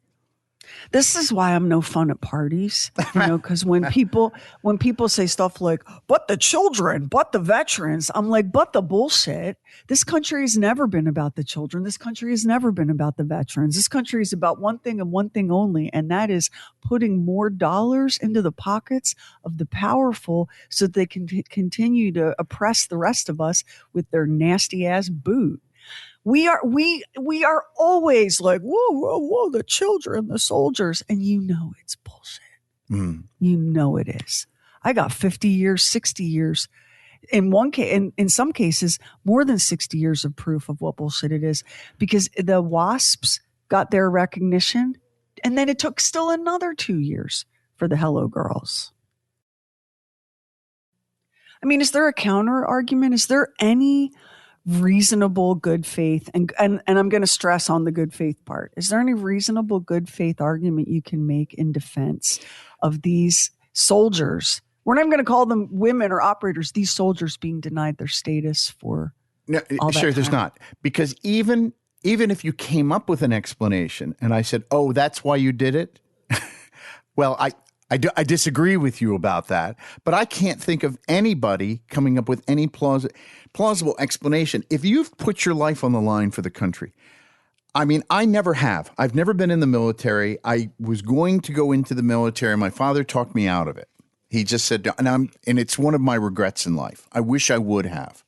This is why I'm no fun at parties, you know, because when people say stuff like, but the children, but the veterans, I'm like, but the bullshit. This country has never been about the children. This country has never been about the veterans. This country is about one thing and one thing only, and that is putting more dollars into the pockets of the powerful so that they can continue to oppress the rest of us with their nasty ass boot. We are always like, whoa, the children, the soldiers. And you know it's bullshit. Mm. You know it is. I got 50 years, 60 years. In one case, in some cases, more than 60 years of proof of what bullshit it is. Because the WASPs got their recognition. And then it took still another 2 years for the Hello Girls. I mean, is there a counter argument? Is there any reasonable good faith, and I'm going to stress on the good faith part. Is there any reasonable good faith argument you can make in defense of these soldiers? We're not even going to call them women or operators. These soldiers being denied their status for all that Sure, time. there's not. Because even if you came up with an explanation and I said, oh, that's why you did it. Well, I disagree with you about that, but I can't think of anybody coming up with any plausible explanation. If you've put your life on the line for the country, I mean, I never have. I've never been in the military. I was going to go into the military. My father talked me out of it. He just said, and it's one of my regrets in life. I wish I would have.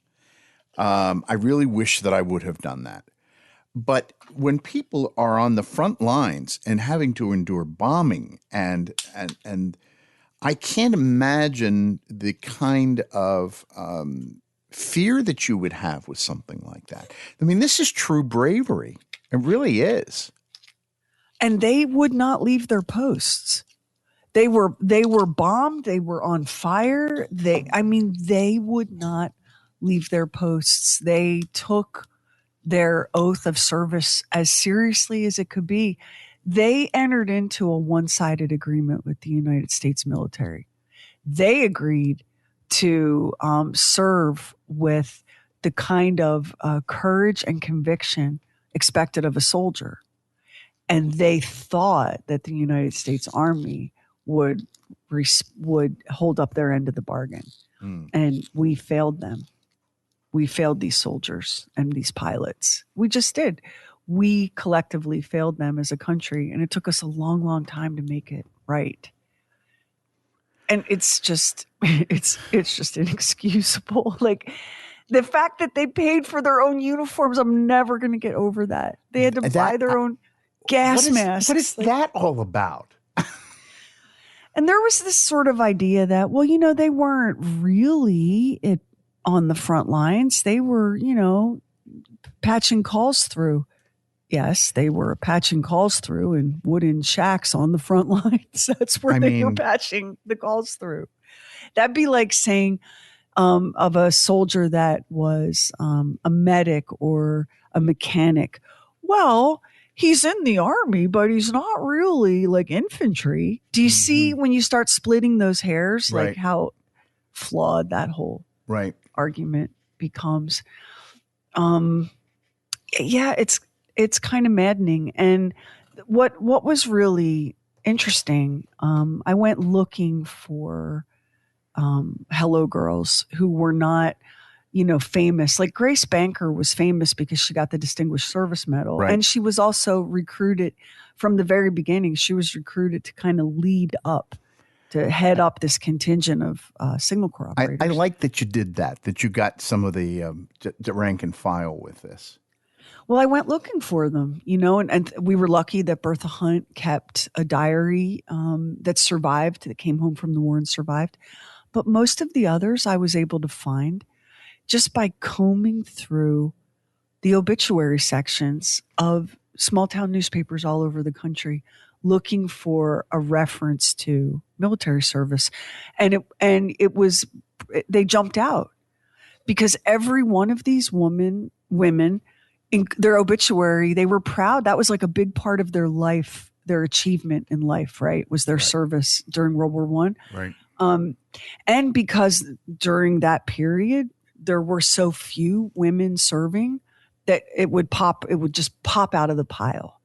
I really wish that I would have done that. But when people are on the front lines and having to endure bombing and I can't imagine the kind of fear that you would have with something like that. I mean, this is true bravery. It really is. And they would not leave their posts. They were bombed. They were on fire. They would not leave their posts. They took their oath of service as seriously as it could be. They entered into a one-sided agreement with the United States military. They agreed to serve with the kind of courage and conviction expected of a soldier. And they thought that the United States Army would hold up their end of the bargain. And we failed them. We failed these soldiers and these pilots. We just did. We collectively failed them as a country, and it took us a long, long time to make it right. And it's just inexcusable. Like the fact that they paid for their own uniforms, I'm never going to get over that. They had to buy their own gas masks. What is that all about? And there was this sort of idea that, well, they weren't really on the front lines. They were, patching calls through. Yes, they were patching calls through in wooden shacks on the front lines. That's where they were patching the calls through. That'd be like saying of a soldier that was a medic or a mechanic. Well, he's in the Army, but he's not really like infantry. Do you see when you start splitting those hairs, Right. like how flawed that whole argument becomes? Yeah, it's kind of maddening. And what was really interesting, I went looking for hello girls who were not, famous. Like Grace Banker was famous because she got the Distinguished Service Medal. Right. And she was also recruited from the very beginning. She was recruited to kind of lead up, to head up this contingent of Signal Corps operators. I like that you did that you got some of the rank and file with this. Well, I went looking for them, and we were lucky that Bertha Hunt kept a diary that survived, that came home from the war and survived. But most of the others I was able to find just by combing through the obituary sections of small town newspapers all over the country, looking for a reference to military service. And they jumped out because every one of these women in their obituary, they were proud. That was like a big part of their life, their achievement in life, right? Was their service during World War I. Right. And because during that period, there were so few women serving that it would just pop out of the pile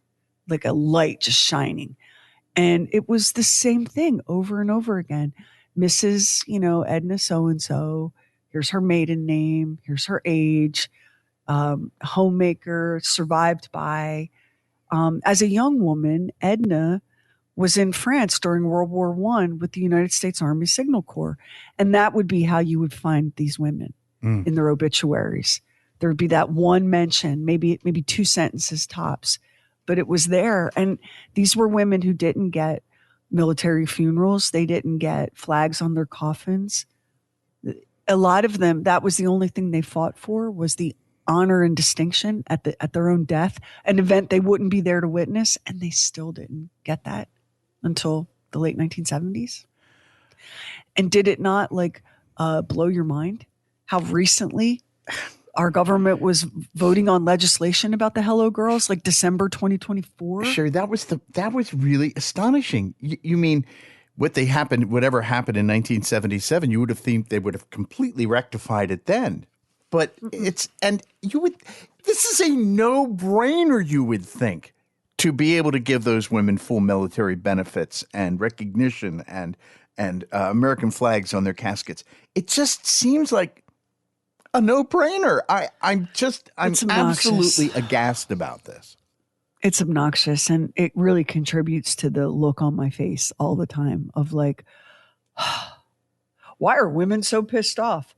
like a light just shining. And it was the same thing over and over again. Mrs. Edna so-and-so, here's her maiden name, here's her age, homemaker, survived by. As a young woman, Edna was in France during World War I with the United States Army Signal Corps. And that would be how you would find these women in their obituaries. There would be that one mention, maybe 2 sentences tops, but it was there. And these were women who didn't get military funerals. They didn't get flags on their coffins. A lot of them, that was the only thing they fought for, was the honor and distinction at their own death, an event they wouldn't be there to witness. And they still didn't get that until the late 1970s. And did it not blow your mind how recently our government was voting on legislation about the Hello Girls, like December 2024. Sherry, that was really astonishing. You mean whatever happened in 1977, you would have think they would have completely rectified it then. But this is a no-brainer, you would think, to be able to give those women full military benefits and recognition and American flags on their caskets. It just seems like a no-brainer. I'm absolutely aghast about this. It's obnoxious, and it really contributes to the look on my face all the time of like, why are women so pissed off?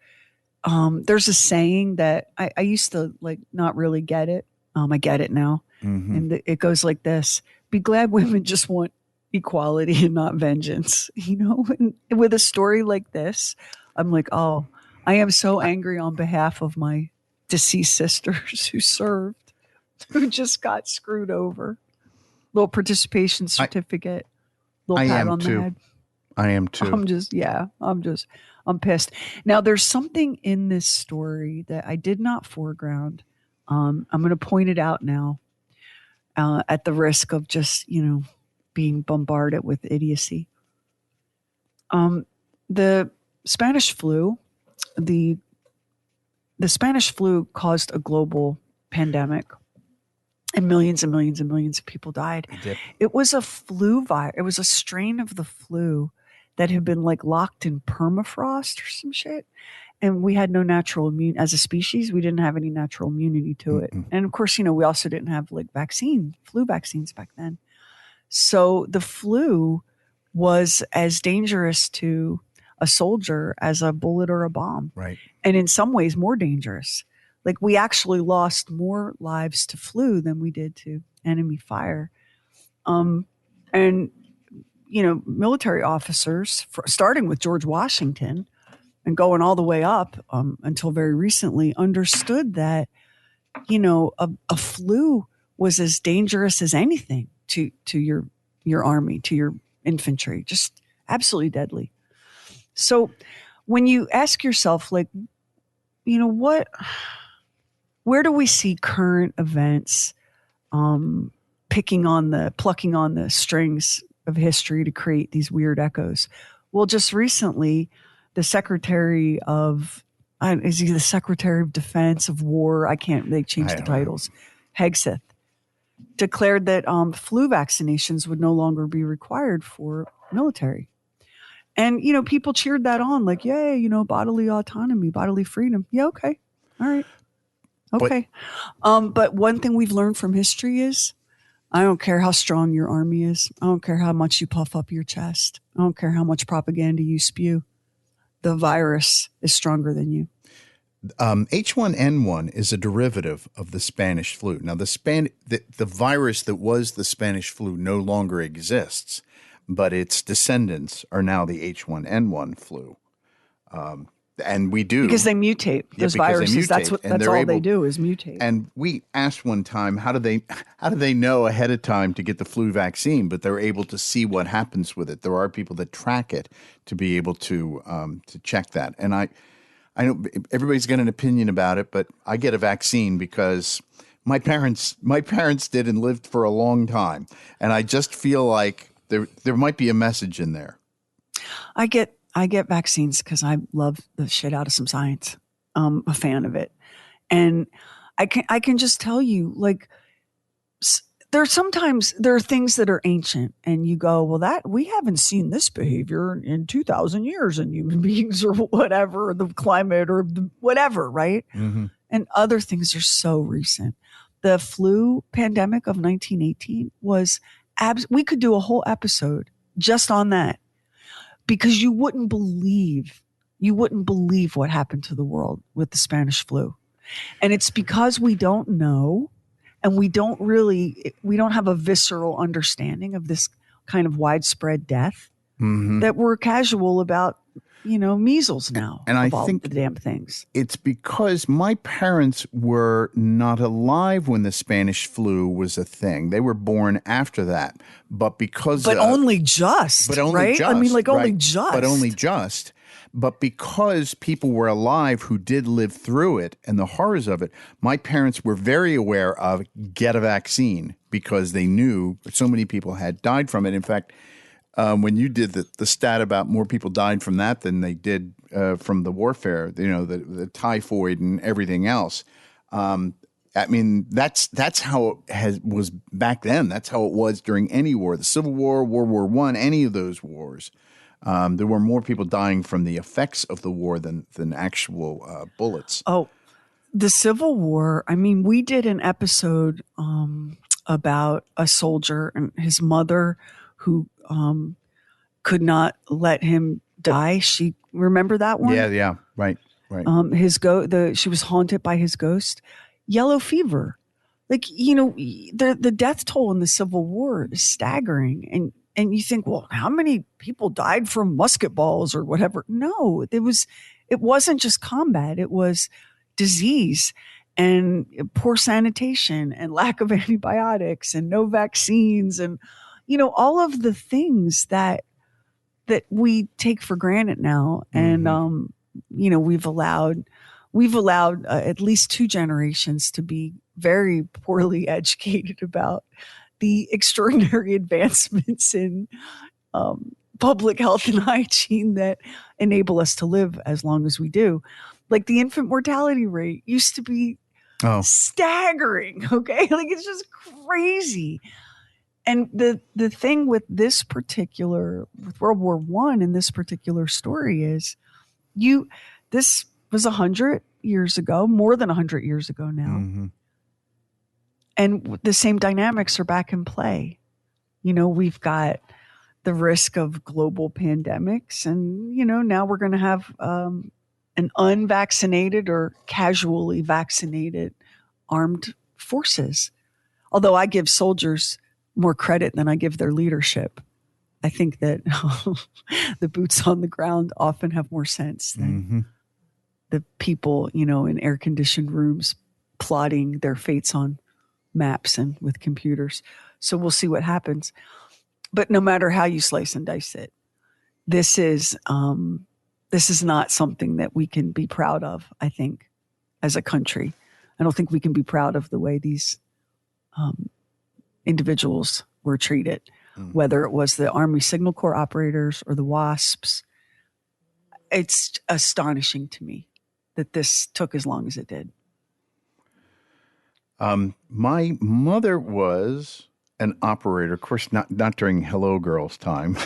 There's a saying that I used to like not really get it. I get it now. Mm-hmm. And it goes like this: be glad women just want equality and not vengeance. And with a story like this, I'm like, oh, I am so angry on behalf of my deceased sisters who served, who just got screwed over. Little participation certificate, little pat on the head. I am too. I'm pissed. Now, there's something in this story that I did not foreground. I'm going to point it out now at the risk of just, being bombarded with idiocy. The Spanish flu, the Spanish flu caused a global pandemic, and millions and millions and millions of people died. It was a flu virus. It was a strain of the flu that had been like locked in permafrost or some shit. And we had no natural immune as a species. We didn't have any natural immunity to it. And of course, we also didn't have like flu vaccines back then. So the flu was as dangerous to a soldier as a bullet or a bomb. Right. And in some ways more dangerous. Like we actually lost more lives to flu than we did to enemy fire. And military officers, starting with George Washington and going all the way up until very recently, understood that, a flu was as dangerous as anything to your army, to your infantry, just absolutely deadly. So when you ask yourself, like, where do we see current events plucking on the strings of history to create these weird echoes? Well, just recently, the Secretary of is he the Secretary of Defense of War? They changed the titles. Hegseth declared that flu vaccinations would no longer be required for military. And, people cheered that on like, yay, bodily autonomy, bodily freedom. Yeah, okay. All right. Okay. But one thing we've learned from history is I don't care how strong your army is. I don't care how much you puff up your chest. I don't care how much propaganda you spew. The virus is stronger than you. H1N1 is a derivative of the Spanish flu. Now, the virus that was the Spanish flu no longer exists, but its descendants are now the H1N1 flu. And we do. Because they mutate. Those viruses, that's all they do is mutate. And we asked one time, how do they know ahead of time to get the flu vaccine? But they're able to see what happens with it. There are people that track it to be able to check that. And I know everybody's got an opinion about it, but I get a vaccine because my parents did and lived for a long time. And I just feel like there might be a message in there. I get vaccines because I love the shit out of some science. I'm a fan of it. And I can just tell you, like, there are things that are ancient and you go, well, we haven't seen this behavior in 2,000 years in human beings or whatever, or the climate or whatever, right? Mm-hmm. And other things are so recent. The flu pandemic of 1918 was we could do a whole episode just on that. Because you wouldn't believe what happened to the world with the Spanish flu. And it's because we don't know and we don't have a visceral understanding of this kind of widespread death that we're casual about, measles now. And I think think the damn things. It's because my parents were not alive when the Spanish flu was a thing. They were born after that. But only just. Right? I mean, like only just. But only just. But because people were alive who did live through it and the horrors of it, my parents were very aware of get a vaccine because they knew so many people had died from it. In fact, when you did the stat about more people died from that than they did from the warfare, the typhoid and everything else. I mean, that's how it was back then. That's how it was during any war, the Civil War, World War I, any of those wars. There were more people dying from the effects of the war than actual bullets. Oh, the Civil War. I mean, we did an episode about a soldier and his mother who could not let him die. Remember that one? Yeah, right. She was haunted by his ghost. Yellow fever, the death toll in the Civil War is staggering, and you think, well, how many people died from musket balls or whatever? No, it wasn't just combat; it was disease and poor sanitation and lack of antibiotics and no vaccines and all of the things that we take for granted now, and we've allowed at least 2 generations to be very poorly educated about the extraordinary advancements in public health and hygiene that enable us to live as long as we do. Like the infant mortality rate used to be staggering. Okay. It's just crazy. And the thing with with World War I and this particular story is this was 100 years ago, more than 100 years ago now. Mm-hmm. And the same dynamics are back in play. We've got the risk of global pandemics, and, now we're going to have an unvaccinated or casually vaccinated armed forces. Although I give soldiers more credit than I give their leadership. I think that the boots on the ground often have more sense than the people, in air-conditioned rooms plotting their fates on maps and with computers. So we'll see what happens. But no matter how you slice and dice it, this is not something that we can be proud of, I think, as a country. I don't think we can be proud of the way these individuals were treated, whether it was the Army Signal Corps operators or the WASPs. It's astonishing to me that this took as long as it did. My mother was an operator, of course, not during Hello Girls time,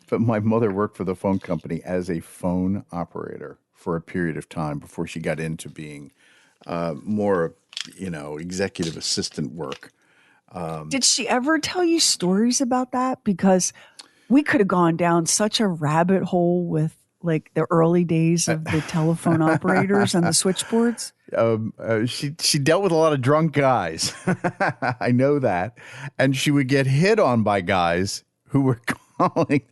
but my mother worked for the phone company as a phone operator for a period of time before she got into being more, executive assistant work. Did she ever tell you stories about that? Because we could have gone down such a rabbit hole with the early days of the telephone operators and the switchboards. She dealt with a lot of drunk guys. I know that. And she would get hit on by guys who were calling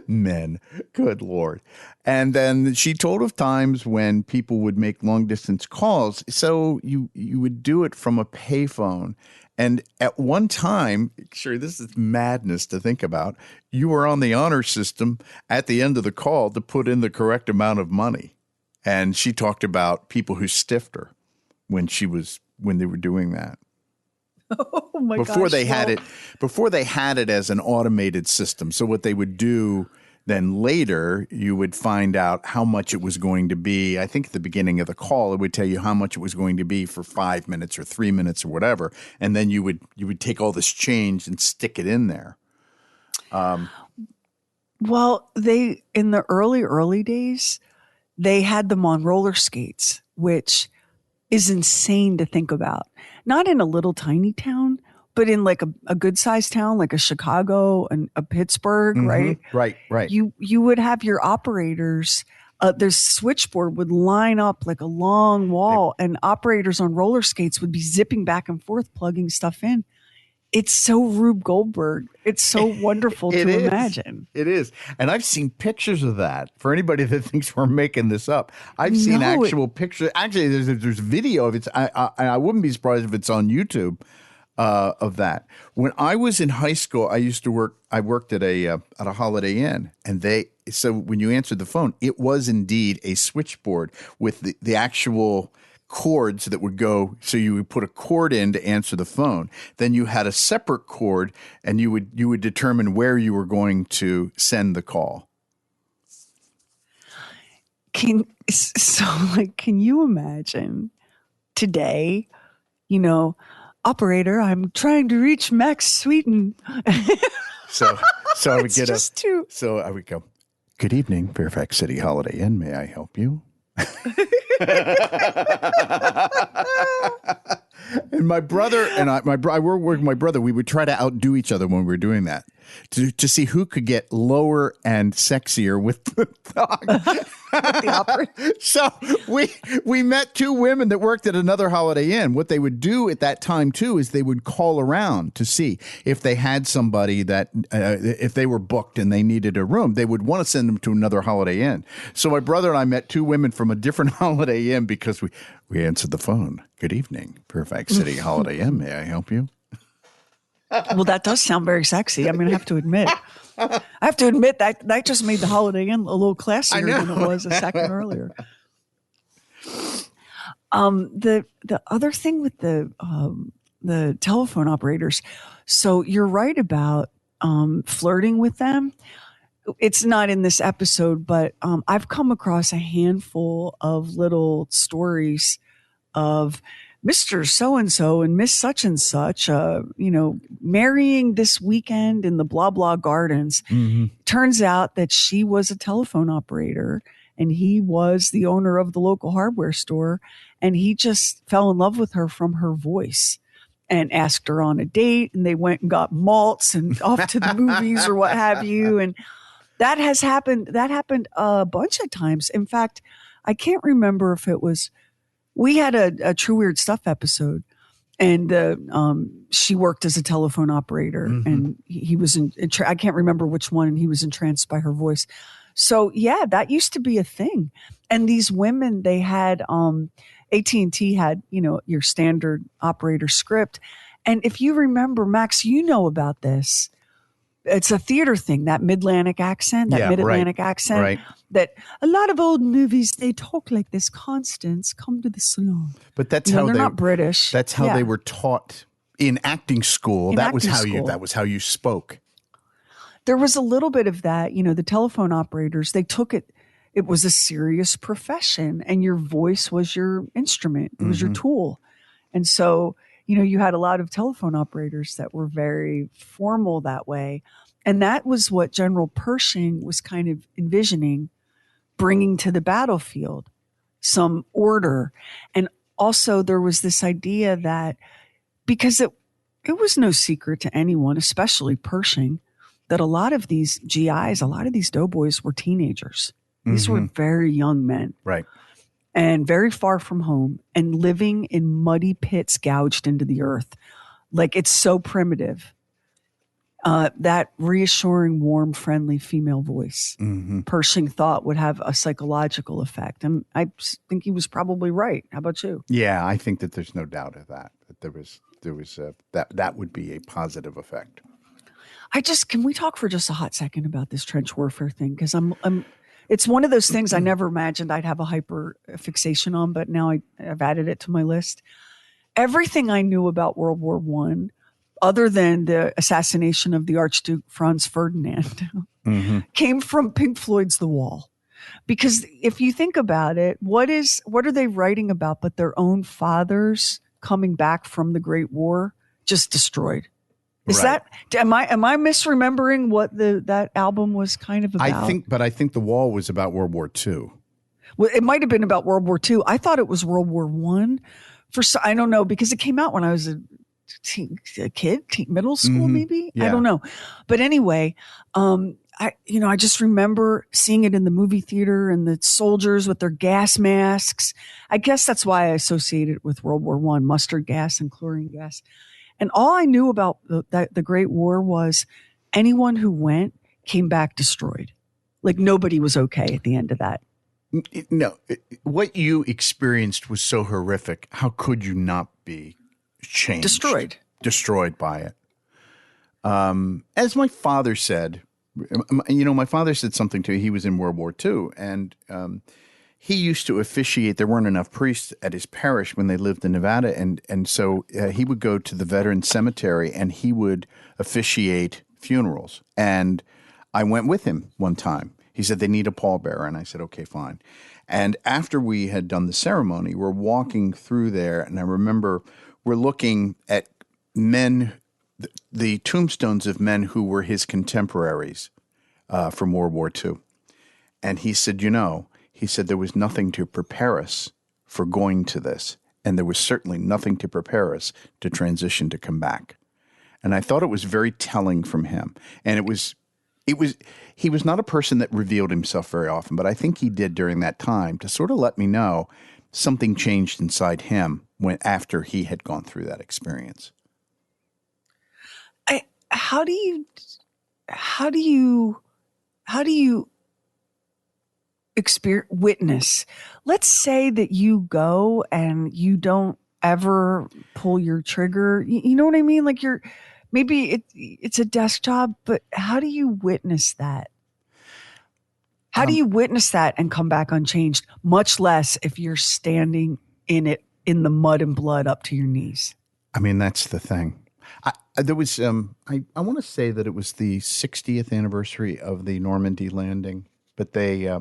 men. Good Lord. And then she told of times when people would make long distance calls. So you would do it from a payphone. And at one time, sure, this is madness to think about, you were on the honor system at the end of the call to put in the correct amount of money. And she talked about people who stiffed her when they were doing that. Oh my gosh. Before they had it as an automated system. So what they would do then later, you would find out how much it was going to be. I think at the beginning of the call, it would tell you how much it was going to be for 5 minutes or 3 minutes or whatever. And then you would take all this change and stick it in there. Well, in the early days, they had them on roller skates, which is insane to think about. Not in a little tiny town, but in a good sized town like a Chicago and a Pittsburgh, right? Right. You would have your operators. Their switchboard would line up like a long wall, and operators on roller skates would be zipping back and forth, plugging stuff in. It's so Rube Goldberg. It's so wonderful to imagine. It is. And I've seen pictures of that. For anybody that thinks we're making this up, I've seen actual pictures. Actually, there's video of it. I wouldn't be surprised if it's on YouTube. of that. When I was in high school, I used to work. I worked at a Holiday Inn, and so when you answered the phone, it was indeed a switchboard with the actual cords that would go. So you would put a cord in to answer the phone. Then you had a separate cord, and you would determine where you were going to send the call. Can you imagine today? Operator, I'm trying to reach Max Sweeten. So I would get just too. So I would go, "Good evening, Fairfax City Holiday Inn. May I help you?" And my brother and I worked with my brother. We would try to outdo each other when we were doing that to see who could get lower and sexier with the dog. The operator. So we met two women that worked at another Holiday Inn. What they would do at that time too is they would call around to see if they had somebody that if they were booked and they needed a room, they would want to send them to another Holiday Inn. So my brother and I met two women from a different Holiday Inn because we answered the phone. "Good evening, Fairfax City Holiday Inn. May I help you?" Well, that does sound very sexy. I mean, I have to admit that just made the Holiday Inn a little classier than it was a second earlier. The other thing with the telephone operators, so you're right about flirting with them. It's not in this episode, but I've come across a handful of little stories of Mr. So-and-so and Miss such and such, marrying this weekend in the blah, blah gardens. Mm-hmm. Turns out that she was a telephone operator and he was the owner of the local hardware store. And he just fell in love with her from her voice and asked her on a date. And they went and got malts and off to the movies or what have you. And that has happened. That happened a bunch of times. In fact, I can't remember if it was, we had a True Weird Stuff episode, and she worked as a telephone operator, and he was I can't remember which one, and he was entranced by her voice. So yeah, that used to be a thing. And these women, they had AT&T had your standard operator script, and if you remember, Max, about this. It's a theater thing, that Mid-Atlantic accent, Right. that a lot of old movies, they talk like this. Constance, come to the salon. But that's how they're not British. That's how they were taught in acting school. That was how you spoke. There was a little bit of that, the telephone operators, they took it. It was a serious profession, and your voice was your instrument. It was your tool. And so, you had a lot of telephone operators that were very formal that way. And that was what General Pershing was kind of envisioning, bringing to the battlefield, some order. And also there was this idea that, because it was no secret to anyone, especially Pershing, that a lot of these GIs, a lot of these doughboys were teenagers. These were very young men. Right. And very far from home and living in muddy pits gouged into the earth. Like, it's so primitive. That reassuring, warm, friendly female voice, Pershing thought would have a psychological effect. And I think he was probably right. How about you? Yeah, I think that there's no doubt of that there was that would be a positive effect. Can we talk for just a hot second about this trench warfare thing? Because it's one of those things I never imagined I'd have a hyper fixation on, but now I've added it to my list. Everything I knew about World War I, other than the assassination of the Archduke Franz Ferdinand, came from Pink Floyd's The Wall. Because if you think about it, what are they writing about but their own fathers coming back from the Great War, just destroyed? Am I misremembering what that album was kind of about? I think The Wall was about World War II. Well, it might have been about World War II. I thought it was World War I. I don't know, because it came out when I was a kid, middle school, maybe. Yeah. I don't know, but anyway, I just remember seeing it in the movie theater and the soldiers with their gas masks. I guess that's why I associate it with World War I, mustard gas and chlorine gas. And all I knew about the Great War was anyone who went came back destroyed. Like, nobody was okay at the end of that. No, what you experienced was so horrific. How could you not be changed? Destroyed. destroyed by it. As my father said, my father said something to me. He was in World War II, and he used to officiate. There weren't enough priests at his parish when they lived in Nevada, and so he would go to the veteran cemetery and he would officiate funerals. And I went with him one time. He said they need a pallbearer, and I said, okay, fine. And after we had done the ceremony, we're walking through there, and I remember we're looking at men, the tombstones of men who were his contemporaries from World War II. And he said, there was nothing to prepare us for going to this. And there was certainly nothing to prepare us to transition to come back. And I thought it was very telling from him. And he was not a person that revealed himself very often, but I think he did during that time to sort of let me know something changed inside him after he had gone through that experience. How do you witness? Let's say that you go and you don't ever pull your trigger. You know what I mean? Like maybe it's a desk job, but how do you witness that? How do you witness that and come back unchanged? Much less if you're standing in it in the mud and blood up to your knees. I mean, that's the thing. There was I want to say that it was the 60th anniversary of the Normandy landing, but there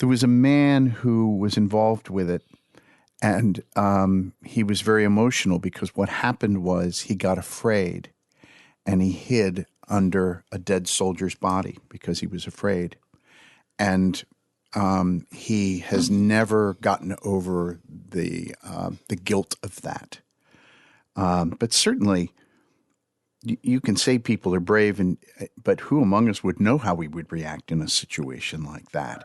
was a man who was involved with it, and he was very emotional because what happened was he got afraid and he hid under a dead soldier's body because he was afraid. And he has never gotten over the guilt of that. But certainly you can say people are brave, but who among us would know how we would react in a situation like that?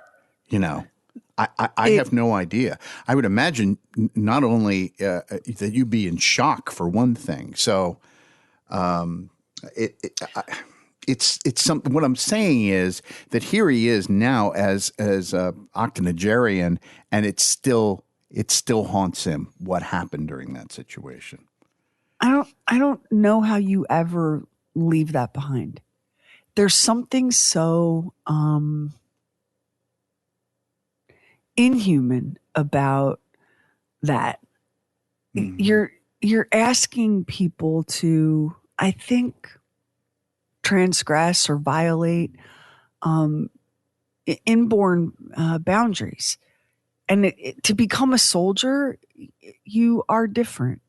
I have no idea. I would imagine not only that you'd be in shock for one thing. So it's something. What I'm saying is that here he is now as octogenarian, and it still haunts him what happened during that situation. I don't know how you ever leave that behind. There's something so inhuman about that. Mm-hmm. You're asking people to, I think, transgress or violate inborn boundaries. And to become a soldier, you are different.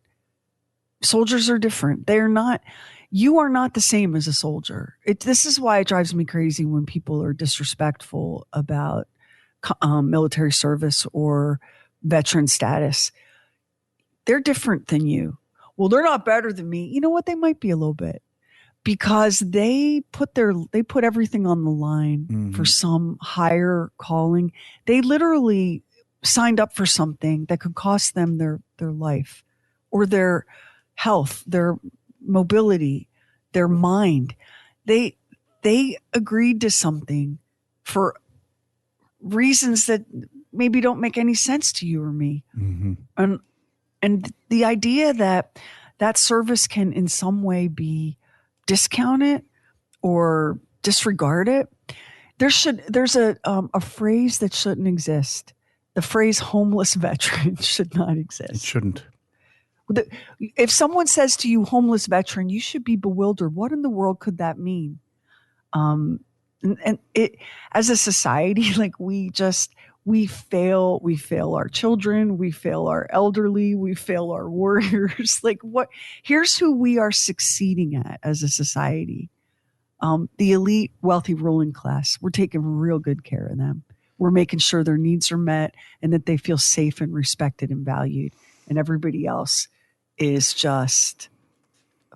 Soldiers are different. You are not the same as a soldier. This is why it drives me crazy when people are disrespectful about military service or veteran status. They're different than you. Well, they're not better than me. You know what? They might be a little bit, because they put everything on the line for some higher calling. They literally signed up for something that could cost them their life or their health, their mobility, their mind. They agreed to something for reasons that maybe don't make any sense to you or me. Mm-hmm. And the idea that service can in some way be discounted or disregarded, there's a phrase that shouldn't exist. The phrase homeless veteran should not exist. It shouldn't. If someone says to you, homeless veteran, you should be bewildered. What in the world could that mean? And it, as a society, like we fail our children, we fail our elderly, we fail our warriors. Like here's who we are succeeding at as a society. The elite, wealthy ruling class, we're taking real good care of them. We're making sure their needs are met and that they feel safe and respected and valued. And everybody else is just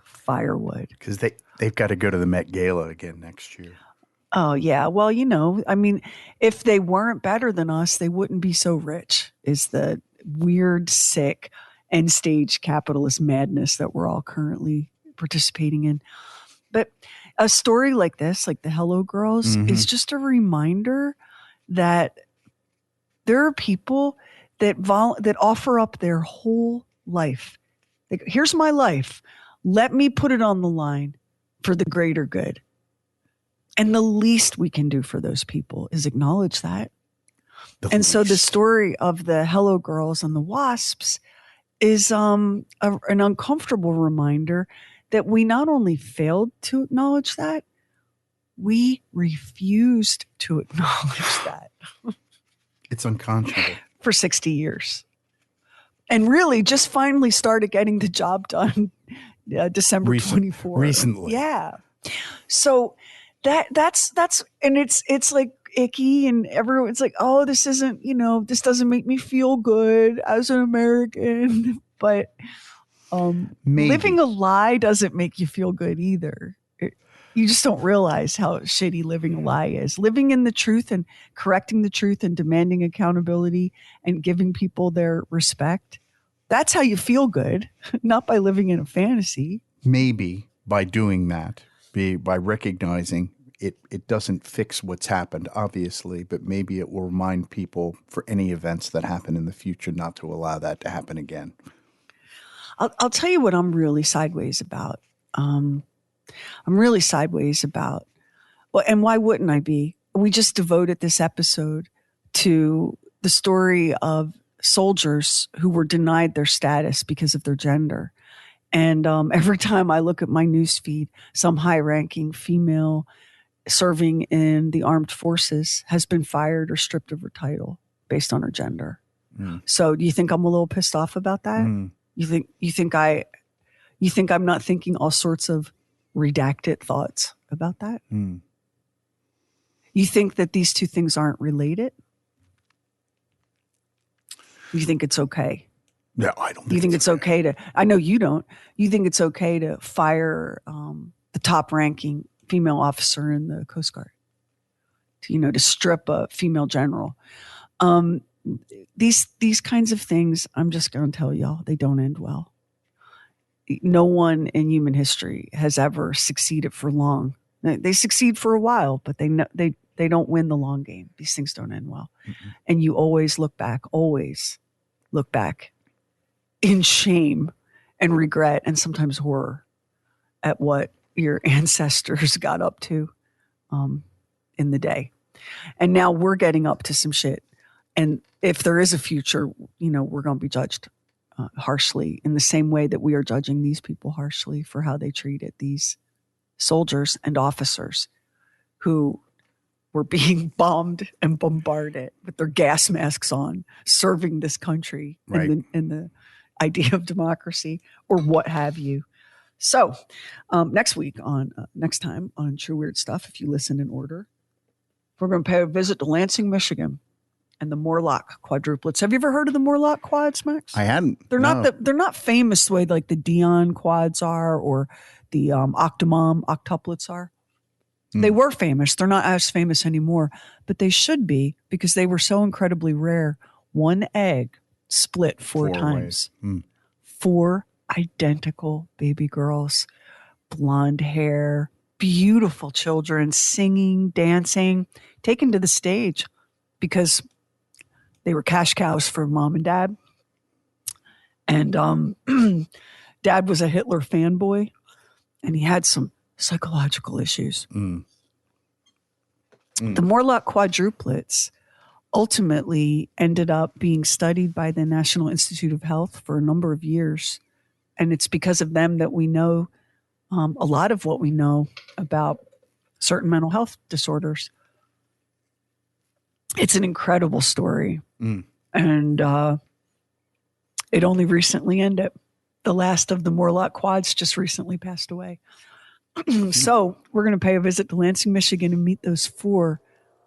firewood. Because they've got to go to the Met Gala again next year. Oh, yeah. Well, I mean, if they weren't better than us, they wouldn't be so rich, is the weird, sick, end stage capitalist madness that we're all currently participating in. But a story like this, like the Hello Girls, is just a reminder that there are people that offer up their whole life Like, here's my life. Let me put it on the line for the greater good. And the least we can do for those people is acknowledge that. So the story of the Hello Girls and the Wasps is an uncomfortable reminder that we not only failed to acknowledge that, we refused to acknowledge that. It's unconscionable. For 60 years. And really just finally started getting the job done December 24. Recently. Yeah. So that's and it's like icky, and everyone's like, oh, this isn't, this doesn't make me feel good as an American. But living a lie doesn't make you feel good either. You just don't realize how shitty living a lie is. Living in the truth and correcting the truth and demanding accountability and giving people their respect. That's how you feel good, not by living in a fantasy. Maybe by doing that, by recognizing it doesn't fix what's happened, obviously, but maybe it will remind people for any events that happen in the future not to allow that to happen again. I'll tell you what I'm really sideways about. I'm really sideways about, well, and why wouldn't I be? We just devoted this episode to the story of soldiers who were denied their status because of their gender. And every time I look at my newsfeed, some high-ranking female serving in the armed forces has been fired or stripped of her title based on her gender. So do you think I'm a little pissed off about that? You think I'm not thinking all sorts of redacted thoughts about that? You think that these two things aren't related? You think it's okay? No, I don't. You think it's okay to? I know you don't. You think it's okay to fire the top-ranking female officer in the Coast Guard? To strip a female general. These kinds of things, I'm just going to tell y'all, they don't end well. No one in human history has ever succeeded for long. They succeed for a while, but they don't win the long game. These things don't end well. And you always look back in shame and regret and sometimes horror at what your ancestors got up to in the day. And now we're getting up to some shit. And if there is a future, we're going to be judged harshly in the same way that we are judging these people harshly for how they treated these soldiers and officers who were being bombed and bombarded with their gas masks on, serving this country in the idea of democracy or what have you. So next time on True Weird Stuff, if you listen in order, we're going to pay a visit to Lansing, Michigan, and the Morlock quadruplets. Have you ever heard of the Morlock quads, Max? I hadn't. They're not famous the way like the Dion quads are or the Octomom octuplets are. They were famous. They're not as famous anymore, but they should be because they were so incredibly rare. One egg split four times. 4 identical baby girls, blonde hair, beautiful children, singing, dancing, taken to the stage because they were cash cows for mom and dad. And dad was a Hitler fanboy, and he had some psychological issues. The Morlock quadruplets ultimately ended up being studied by the National Institute of Health for a number of years. And it's because of them that we know a lot of what we know about certain mental health disorders. It's an incredible story. And it only recently ended. The last of the Morlock quads just recently passed away. So we're going to pay a visit to Lansing, Michigan and meet those 4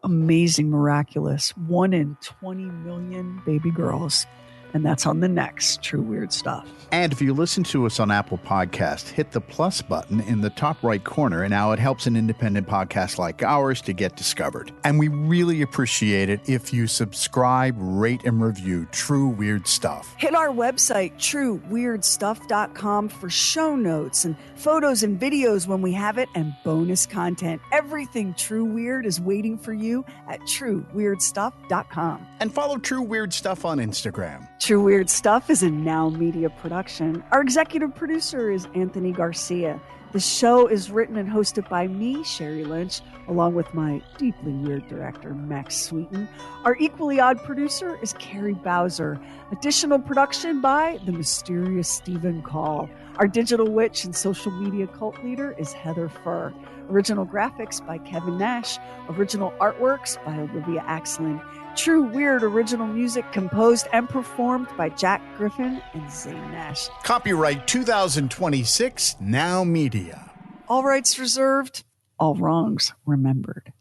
amazing, miraculous 1 in 20 million baby girls. And that's on the next True Weird Stuff. And if you listen to us on Apple Podcast, hit the plus button in the top right corner. And now it helps an independent podcast like ours to get discovered. And we really appreciate it if you subscribe, rate, and review True Weird Stuff. Hit our website, trueweirdstuff.com, for show notes and photos and videos when we have it and bonus content. Everything True Weird is waiting for you at trueweirdstuff.com. And follow True Weird Stuff on Instagram. True Weird Stuff is a Now Media production. Our executive producer is Anthony Garcia. The show is written and hosted by me, Sherry Lynch, along with my deeply weird director, Max Sweeten. Our equally odd producer is Carrie Bowser. Additional production by the mysterious Stephen Call. Our digital witch and social media cult leader is Heather Furr. Original graphics by Kevin Nash. Original artworks by Olivia Axlin. True Weird original music composed and performed by Jack Griffin and Zane Nash. Copyright 2026, Now Media. All rights reserved, all wrongs remembered.